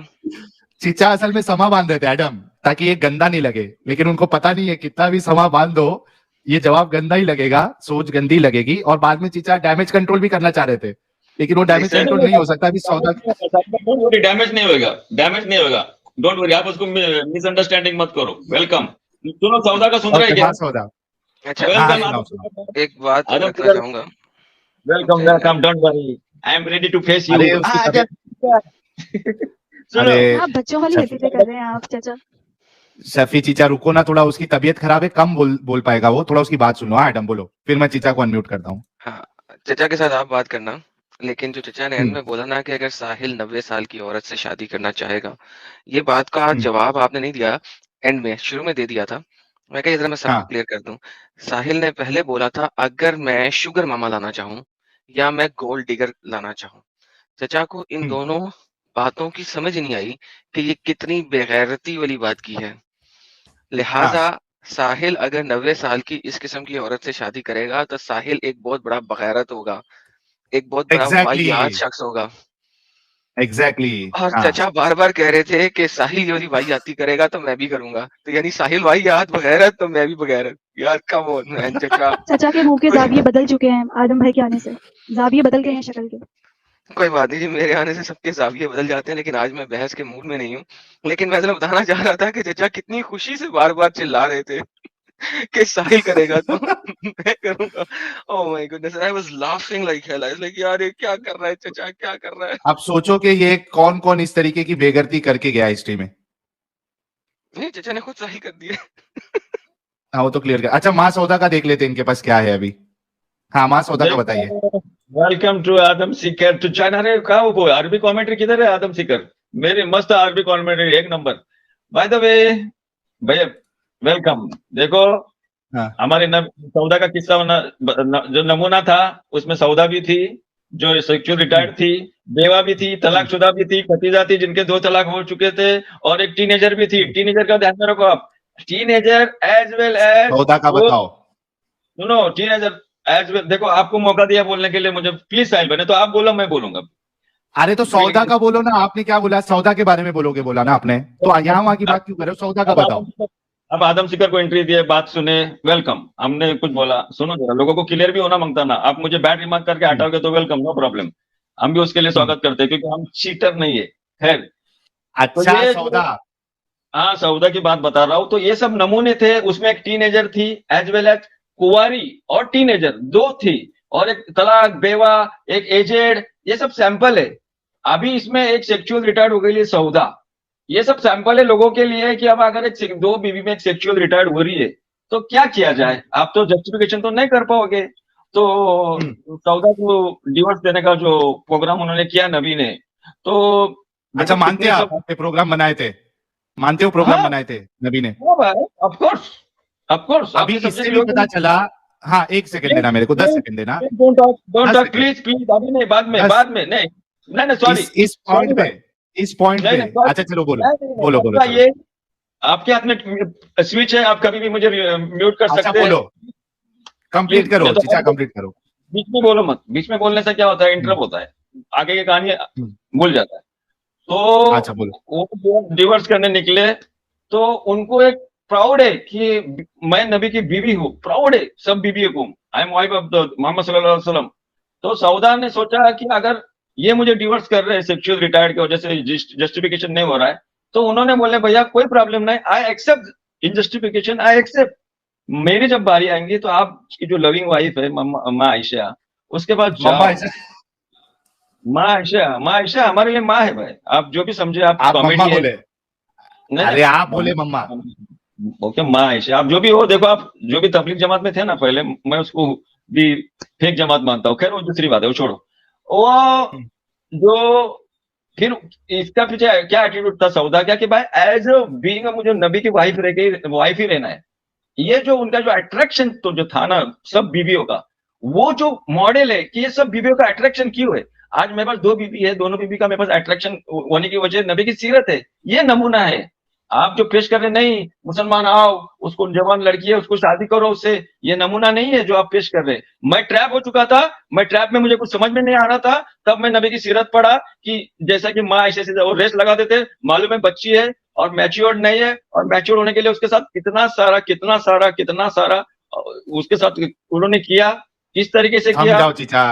चीचा असल में समा बांध देते एडम, ताकि ये गंदा नहीं लगे, लेकिन उनको पता नहीं है कितना भी समा बांध दो, ये जवाब गंदा ही लगेगा, सोच गंदी लगेगी। और बाद में चीचा डैमेज कंट्रोल भी करना चाह रहे थे, लेकिन वो डैमेज नहीं, कंट्रोल नहीं हो सकता। अभी सौदा डोंट वरी, डैमेज नहीं होगा, डैमेज नहीं होगा, डोंट वरी। आप उसको मिसअंडरस्टैंडिंग मत करो। वेलकम। सुनो, सौदा का सुन रहे हैं क्या? सौदा, अच्छा, वेलकम। एक बात आदम रखना चाहूंगा। Welcome, welcome, don't worry, I am ready to face you. अरे उसकी तबीयत- सुनो, अरे आप बच्चों वाली हरकतें कर रहे हैं आप चाचा। शफी चीचा रुको ना थोड़ा, उसकी तबीयत खराब है, कम बोल पाएगा वो, थोड़ा उसकी बात सुनो। हाँ एडम बोलो, फिर मैं चीचा को अनम्यूट करता हूँ। हाँ, चचा के साथ आप बात करना। लेकिन जो चचा ने एंड में बोला ना कि अगर साहिल 90 साल की औरत से शादी करना चाहेगा, ये बात का जवाब आपने नहीं दिया, एंड में शुरू में दे दिया था। मैं कहा इधर मैं सबको क्लियर कर दूं। साहिल ने पहले बोला था अगर मैं शुगर मामा लाना चाहूं या मैं गोल्ड डिगर लाना चाहूं। चचा को इन दोनों बातों की समझ नहीं आई कि ये कितनी बेगैरती वाली बात की है। लिहाजा साहिल अगर 90 साल की इस किस्म की औरत से शादी करेगा तो साहिल एक बहुत बड़ा बगैरत होगा, एक बहुत बड़ा वाहियात शख्स होगा। एग्जैक्टली। और चचा बार बार कह रहे थे कि साहिल ये वाली वाहियाती करेगा तो मैं भी करूंगा, तो यानी साहिल वाहियात बगैरत तो मैं भी बगैरत। यार कम ऑन मैन चचा। चचा के मुंह के जाविये बदल चुके हैं आदम भाई के आने से, जाविये बदल गए हैं शक्ल के। कोई बात नहीं जी, मेरे आने से सबके जाविये बदल जाते हैं, लेकिन आज मैं बहस के मूड में नहीं हूँ। लेकिन मैं तो बताना चाह रहा था कि चचा कितनी खुशी से बार बार चिल्ला रहे थे कि साहिल करेगा तो मैं करूंगा। Oh my goodness, I was laughing like hell. I was like यार ये क्या कर रहा है चचा, क्या कर रहा है। अब सोचो कि ये कौन कौन इस तरीके की बेगरती करके गया हिस्ट्री में। नहीं, चचा ने खुद साहिल कर दिया। हाँ वो तो क्लियर कर। अच्छा, माँ सौदा का देख लेते हैं इनके पास क्या है अभी। हाँ माँ सौदा का बताइए। Welcome to Adam seeker to China. अरे कहा वो अरबी कमेंट्री किधर है आदम सीकर? मेरी मस्त अरबी कमेंट्री, एक नंबर। बाय द वे भैया, वेलकम। देखो हमारे सौदा का किस्सा जो नमूना था उसमें सौदा भी थी, जो सेक्चुअल रिटायर्ड थी, बेवा भी थी, तलाकशुदा भी थी, खतीजा थी जिनके 2 तलाक हो चुके थे, और एक टीनेजर भी थी। टीनेजर का ध्यान में रखो आप, टीनेजर एज वेल एज सौदा का बताओ। सुनो, टीनेजर एज वेल। देखो आपको मौका दिया बोलने के लिए मुझे, प्लीज साहिल बने तो आप बोलो, मैं बोलूंगा। अरे तो सौदा का बोलो ना, आपने क्या बोला? सौदा के बारे में बोलोगे बोला ना आपने, तो यहाँ वहां की बात क्यों कर रहे हो? सौदा का बताओ। अब आदम सीकर को एंट्री दिए, बात सुने, वेलकम। हमने कुछ बोला, सुनो जरा, लोगों को क्लियर भी होना मांगता ना। आप मुझे बैड रिमार्क करके हटाओगे तो वेलकम, नो प्रॉब्लम, हम भी उसके लिए स्वागत करते हैं, क्योंकि हम चीटर नहीं है। खैर, अच्छा सौदा, हाँ सौदा की बात बता रहा हूँ। तो ये सब नमूने थे, उसमें एक टीनेजर थी एज वेल एज कुंवारी और टीनेजर 2 थी, और एक तलाक, बेवा, एक एजेड, ये सब सैंपल है। अभी इसमें एक सेक्सुअल रिटायर्ड हो गई सौदा। ये सब सैंपल है लोगों के लिए कि अब अगर 2 बीवी में एक सेक्सुअल रिटायर्ड हो रही है तो क्या किया जाए। आप तो जस्टिफिकेशन तो नहीं कर पाओगे। तो सौदा को डिवोर्स देने का जो प्रोग्राम उन्होंने किया नबी ने, तो अच्छा मानते हैं आप प्रोग्राम बनाए थे? मानते हो प्रोग्राम बनाए थे नबी ने? Of course. अभी इससे भी पता चला। हाँ 1 सेकंड देना मेरे को, 10 सेकंड देना। डोंट टॉक प्लीज, अभी नहीं, बाद में नहीं सॉरी। इस पॉइंट पे अच्छा चलो बोलो। ये आपके हाथ में स्विच है, आप कभी भी मुझे म्यूट कर सकते हैं। बोलो, कंप्लीट करो चीचा, कंप्लीट करो। बीच में बोलो मत, बीच में बोलने से क्या होता है, इंटरप्ट होता है, आगे की कहानी भूल जाता है। तो अच्छा बोलो। वो डिवोर्स करने निकले तो उनको एक प्राउड है कि मैं नबी की बीवी हूँ, प्राउड है सब बीवी को, I am wife of the Mohammad सल्लल्लाहु अलैहि वसल्लम। तो सौदा ने सोचा कि अगर ये मुझे डिवोर्स कर रहे हैं सेक्सुअल रिटायर्ड की वजह से, जस्टिफिकेशन नहीं हो रहा है, तो उन्होंने बोले भैया कोई प्रॉब्लम नहीं, I accept in justification, I accept. मेरी जब बारी आएंगी तो आपकी जो लविंग वाइफ है माँ आयशा, उसके बाद माँ आयशा हमारे लिए माँ है भाई। आप जो भी समझे, आप मम्मा बोले। नहीं, अरे आप बोले मम्मा। ओके माँ आयशा, आप जो भी हो, देखो आप जो भी तबलीग जमात में थे ना पहले, मैं उसको भी फेक जमात मानता हूँ, खैर वो दूसरी बात है, वो छोड़ो। वो जो फिर इसका पीछे क्या एटीट्यूड था सौदा क्या, कि भाई एज बीइंग मुझे नबी की वाइफ ही रहना है। ये जो उनका जो अट्रैक्शन तो जो था ना सब बीवियों का, वो जो मॉडल है कि ये सब बीवियों का अट्रैक्शन क्यों है। आज मेरे पास 2 बीवी है, दोनों बीवी का मेरे पास अट्रैक्शन होने की वजह नबी की सीरत है, ये नमूना है। आप जो पेश कर रहे नहीं, मुसलमान आओ, उसको जवान लड़की है उसको शादी करो उससे, ये नमूना नहीं है जो आप पेश कर रहे हैं। मैं ट्रैप हो चुका था, मैं ट्रैप में मुझे कुछ समझ में नहीं आ रहा था, तब मैं नबी की सीरत पढ़ा कि जैसा कि माँ ऐसे वो रेस लगा देते, मालूम है बच्ची है और मैच्योर्ड नहीं है, और मैच्योर होने के लिए उसके साथ कितना सारा उसके साथ उन्होंने किया, किस तरीके से किया। समझाओ चीचा,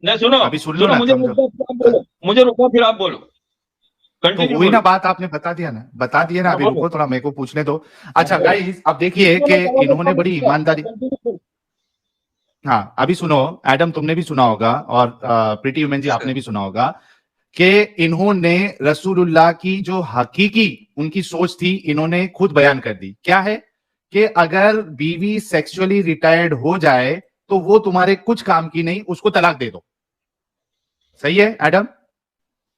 नहीं सुनो, अभी सुन लो सुनो, ना, मुझे समझो। रोको, फिर आप बोलो, मुझे रोको फिर आप बोलो, तो कंटिन्यू वही ना बोलो। बात आपने बता दिया ना, बता दिया ना, हाँ, अभी बोलो। रुको थोड़ा, मेरे को पूछने दो। अच्छा बोलो। गाइस, अब देखिए कि इन्होंने बड़ी ईमानदारी, हाँ अभी सुनो, एडम तुमने भी सुना होगा और प्रीति वुमेन जी आपने भी सुना होगा कि इन्होंने रसूलुल्लाह की जो हकीकी उनकी सोच थी, इन्होंने खुद बयान कर दी। क्या है कि अगर बीवी सेक्सुअली रिटायर्ड हो जाए तो वो तुम्हारे कुछ काम की नहीं, उसको तलाक दे दो। सही है एडम?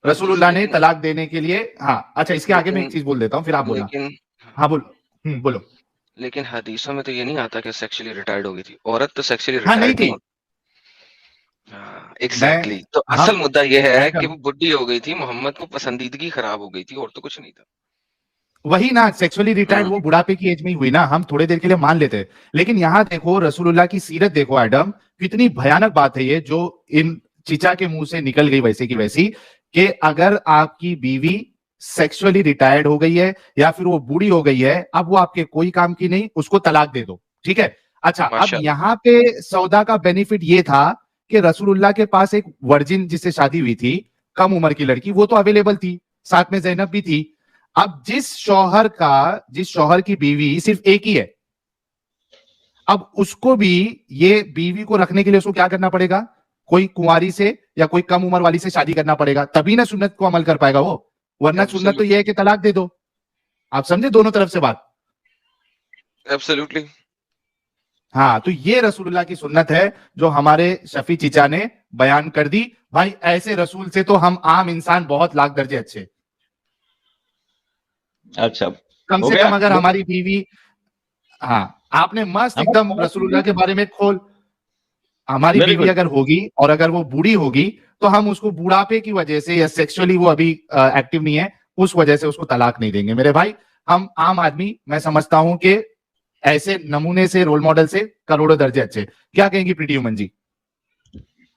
रसूलुल्लाह ने तलाक देने के लिए, हाँ अच्छा, इसके आगे मैं एक चीज बोल देता हूँ फिर आप बोलना। लेकिन हाँ बोलो, बोलो। लेकिन हदीसों में तो ये नहीं आता कि सेक्सुअली रिटायर्ड हो गई थी, औरत तो सेक्सुअली हाँ नहीं रिटायर्ड थी, थी। एग्जैक्टली, तो हम असल मुद्दा ये है कि एडम, वो बुढ़ी हो गई थी, मोहम्मद को पसंदीदगी खराब हो गई थी, और तो कुछ नहीं था। वही ना, सेक्सुअली रिटायर्ड वो बुढ़ापे की एज में ही हुई ना, हम थोड़ी देर के लिए मान लेते हैं। लेकिन यहां देखो रसूलुल्लाह की सीरत देखो एडम, कितनी भयानक बात है ये जो इन चीचा के मुंह से निकल गई वैसे की वैसी, कि अगर आपकी बीवी सेक्सुअली रिटायर्ड हो गई है या फिर वो बूढ़ी हो गई है, अब वो आपके कोई काम की नहीं, उसको तलाक दे दो। ठीक है, अच्छा अब माशाल्लाह। यहाँ पे सौदा का बेनिफिट ये था कि रसूलुल्लाह के पास एक वर्जिन जिससे शादी हुई थी, कम उम्र की लड़की, वो तो अवेलेबल थी, साथ में जैनब भी थी। अब जिस शौहर की बीवी सिर्फ एक ही है, अब उसको भी, ये बीवी को रखने के लिए उसको क्या करना पड़ेगा, कोई कुंवारी से या कोई कम उम्र वाली से शादी करना पड़ेगा, तभी ना सुन्नत को अमल कर पाएगा वो, वरना सुन्नत तो ये है कि तलाक दे दो। आप समझे दोनों तरफ से बात? एब्सोल्युटली। हाँ, तो ये रसूलुल्लाह की सुन्नत है जो हमारे शफी चीचा ने बयान कर दी। भाई ऐसे रसूल से तो हम आम इंसान बहुत लाख दर्जे अच्छे। अच्छा, कम हो से गया? कम अगर हमारी बीवी, हाँ आपने मस्त एकदम रसूलुल्लाह के बारे में खोल, हमारी वेरी बीवी गुड। अगर होगी और अगर वो बूढ़ी होगी तो हम उसको बुढ़ापे की वजह से या सेक्सुअली वो अभी एक्टिव नहीं है उस वजह से उसको तलाक नहीं देंगे मेरे भाई। हम आम आदमी, मैं समझता हूं कि ऐसे नमूने से, रोल मॉडल से करोड़ों दर्जे अच्छे। क्या कहेंगी प्रीति वुमन जी?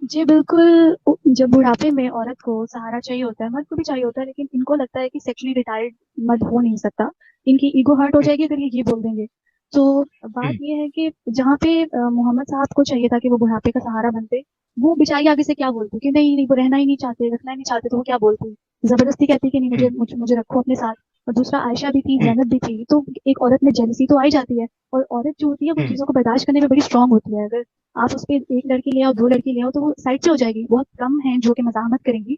जी बिल्कुल, जब बुढ़ापे में औरत को सहारा चाहिए होता है, मर्द को भी चाहिए होता है, लेकिन इनको लगता है कि सेक्सुअली रिटायर्ड मर्द हो नहीं सकता, इनकी ईगो हर्ट हो जाएगी अगर ये बोल देंगे। तो बात ये है कि जहाँ पे मोहम्मद साहब को चाहिए था कि वो बुढ़ापे का सहारा बनते, वो बेचारी आगे से क्या बोलती कि नहीं नहीं वो रहना ही नहीं चाहते, रखना ही नहीं चाहते, तो वो क्या बोलती, जबरदस्ती कहती कि नहीं मुझे रखो अपने साथ। और दूसरा आयशा भी थी, जैनब भी थी, तो एक औरत में जेलसी तो आ ही जाती है। और औरत जो होती है वो चीजों को बर्दाश्त करने में बड़ी स्ट्रांग होती है। अगर आप उस पर एक लड़की ले आओ, 2 लड़की ले आओ, तो वो साइड से हो जाएगी। बहुत कम है जो कि मज़ाहमत करेंगी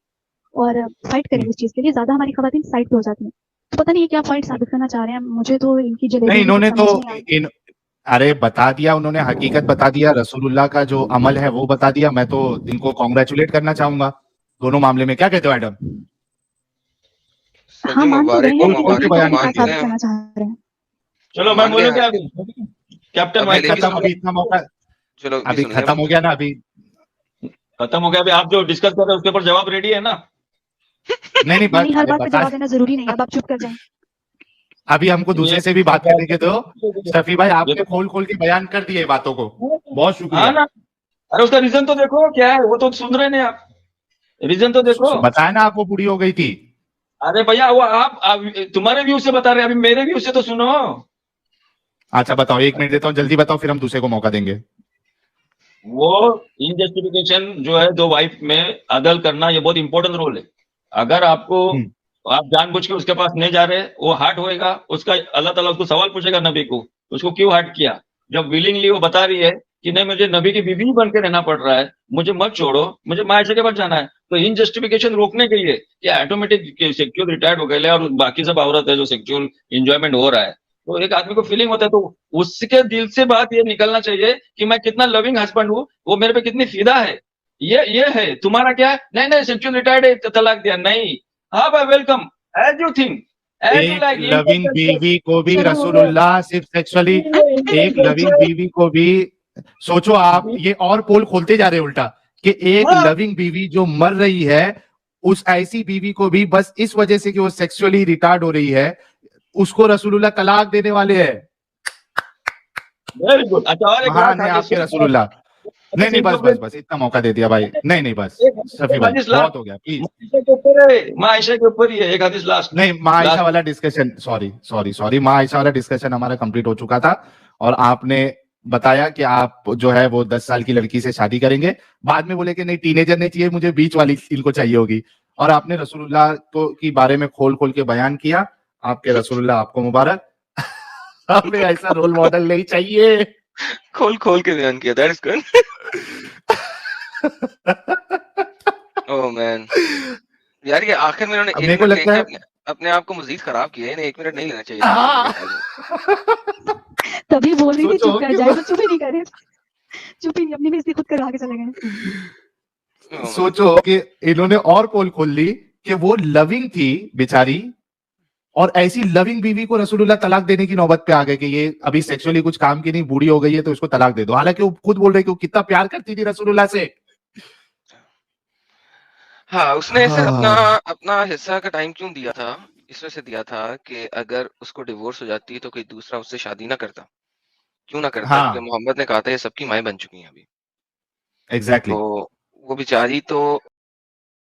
और फाइट करेंगी इस चीज के लिए। ज्यादा हमारी खवातीन साइड पे हो जाती हैं। तो पता नहीं ये क्या पॉइंट साबित करना चाह रहे हैं, मुझे तो इनकी नहीं, जलेबी इन्होंने समझ तो नहीं आई। अरे बता दिया, उन्होंने हकीकत बता दिया, रसूलुल्लाह का जो अमल है वो बता दिया। मैं तो इनको कॉन्ग्रेचुलेट करना चाहूंगा दोनों मामले में। क्या कहते हो मैडम? सर हाँ जी, मान तो रहे हैं, लेकिन मुबारक दूसरी पॉइंट क्या मानते साबित हैं। करना चाह रहे हैं। चलो मैं मान बोलूं लिया क्या है। अभी? कैप्टन अब भाई मैंने भी खत्म, सुना। अभी इतना मौका, चलो अभी सुन लिया खत्म हो गया ना अभी। खत्म हो गया, अभी आप जो डिस्कस कर रहे हैं उसके ऊपर जवाब रेडी है ना? नहीं नहीं, नहीं, हर अरे बात पे बता, जवाब देना जरूरी नहीं है, अब आप चुप कर जाएं। अभी हमको दूसरे से भी बात करने के दो। शफी भाई आपने खोल खोल के बयान कर दिए बातों को, बहुत हाँ शुक्रिया। ना, अरे उसका रीजन तो देखो क्या है, वो तो सुन रहे नहीं आप, रीजन तो देखो। बताया ना आपको बुरी हो गई थी। अरे भैया वो आप तुम्हारे व्यू से बता रहे हैं, अभी मेरे व्यू से तो सुनो। अच्छा बताओ, 1 मिनट देता हूँ, जल्दी बताओ, फिर हम दूसरे को मौका देंगे। वो इनजस्टिफिकेशन जो है दो वाइफ में अदल करना, ये बहुत इंपॉर्टेंट रोल है। अगर आपको, आप जानबूझ के उसके पास नहीं जा रहे, वो हर्ट होएगा, उसका अल्लाह ताला उसको सवाल पूछेगा नबी को, उसको क्यों हर्ट किया। जब विलिंगली वो बता रही है कि नहीं मुझे नबी की बीवी बन के रहना पड़ रहा है, मुझे मत छोड़ो, मुझे मायशा के पास जाना है, तो इन जस्टिफिकेशन रोकने के लिए कि ऑटोमेटिक सेक्सुअल रिटायर्ड हो गए और बाकी सब औरत है जो सेक्सुअल एंजॉयमेंट हो रहा है, तो एक आदमी को फीलिंग होता है, तो उसके दिल से बात ये निकलना चाहिए कि मैं कितना लविंग हस्बैंड हूँ, वो मेरे पे कितनी फिदा है। ये है तुम्हारा क्या है? नहीं नहीं सेक्सुअल रिटायर्ड है, तलाक दिया नहीं। हाँ भाई, welcome, as you think, as you act like. Loving बीवी को भी चलो, रसूलुल्लाह सिर्फ सेक्सुअली, एक लविंग बीवी को भी, सोचो आप ये और पोल खोलते जा रहे हैं उल्टा, कि एक हाँ। लविंग बीवी जो मर रही है, उस ऐसी बीवी को भी बस इस वजह से कि वो सेक्सुअली रिटार्ड हो रही है, उसको रसूलुल्लाह तलाक देने वाले हैं। Very good. अच्छा, और एक महान है लास्ट आपके रसूलुल्लाह। नहीं बस बस बस इतना मौका दे दिया भाई, नहीं बस शफी भाई बहुत हो गया प्लीज। आयशा के ऊपर है, माँ आयशा के ऊपर ही है, एक हदीस लास्ट। नहीं माँ आयशा लास्ट। वाला डिस्कशन, सॉरी माँ आयशा वाला डिस्कशन हमारा कंप्लीट हो चुका था, और आपने बताया कि आप जो है वो 10 साल की लड़की से शादी करेंगे, बाद में बोले कि नहीं टीनेजर नहीं चाहिए मुझे, बीच वाली इनको चाहिए होगी, और आपने रसूलुल्लाह को की बारे में खोल खोल के बयान किया। आपके रसूलुल्लाह आपको मुबारक। हमें ऐसा रोल मॉडल नहीं चाहिए। खोल खोल के बयान किया, that is good. Oh man, यार ये आखिर में इन्होंने अब 1 मेरे को मिनट लगता लेके है अपने आप को मजीद खराब किया है, इन्हें 1 मिनट नहीं लेना चाहिए था हाँ। मेरे ख्याल से। तभी बोल रही थी सोचो चुप कर कि जाए, तो चुप ही नहीं करे, चुप ही नहीं, अपनी बेइज्जती खुद करवा के चले गए। Oh man. सोचो कि इन्होंने और पोल खोल ली कि वो लविंग थी बेचारी, और ऐसी लविंग बीवी को रसूलुल्लाह तलाक देने की नौबत पे आ गए कि ये अभी सेक्सुअली कुछ काम की नहीं, बूढ़ी हो गई है तो इसको तलाक दे दो, हालांकि वो खुद बोल रहे कि वो कितना प्यार करती थी रसूलुल्लाह से। हाँ, उसने ऐसे अपना हाँ। अपना हिस्सा का टाइम क्यों दिया था? इस वजह से दिया था कि अगर उसको डिवोर्स हो जाती तो कोई दूसरा उससे शादी ना करता। क्यों ना करता? क्योंकि हाँ मोहम्मद ने कहा था ये सबकी माएँ बन चुकी हैं अभी। एग्जैक्टली तो वो बेचारी तो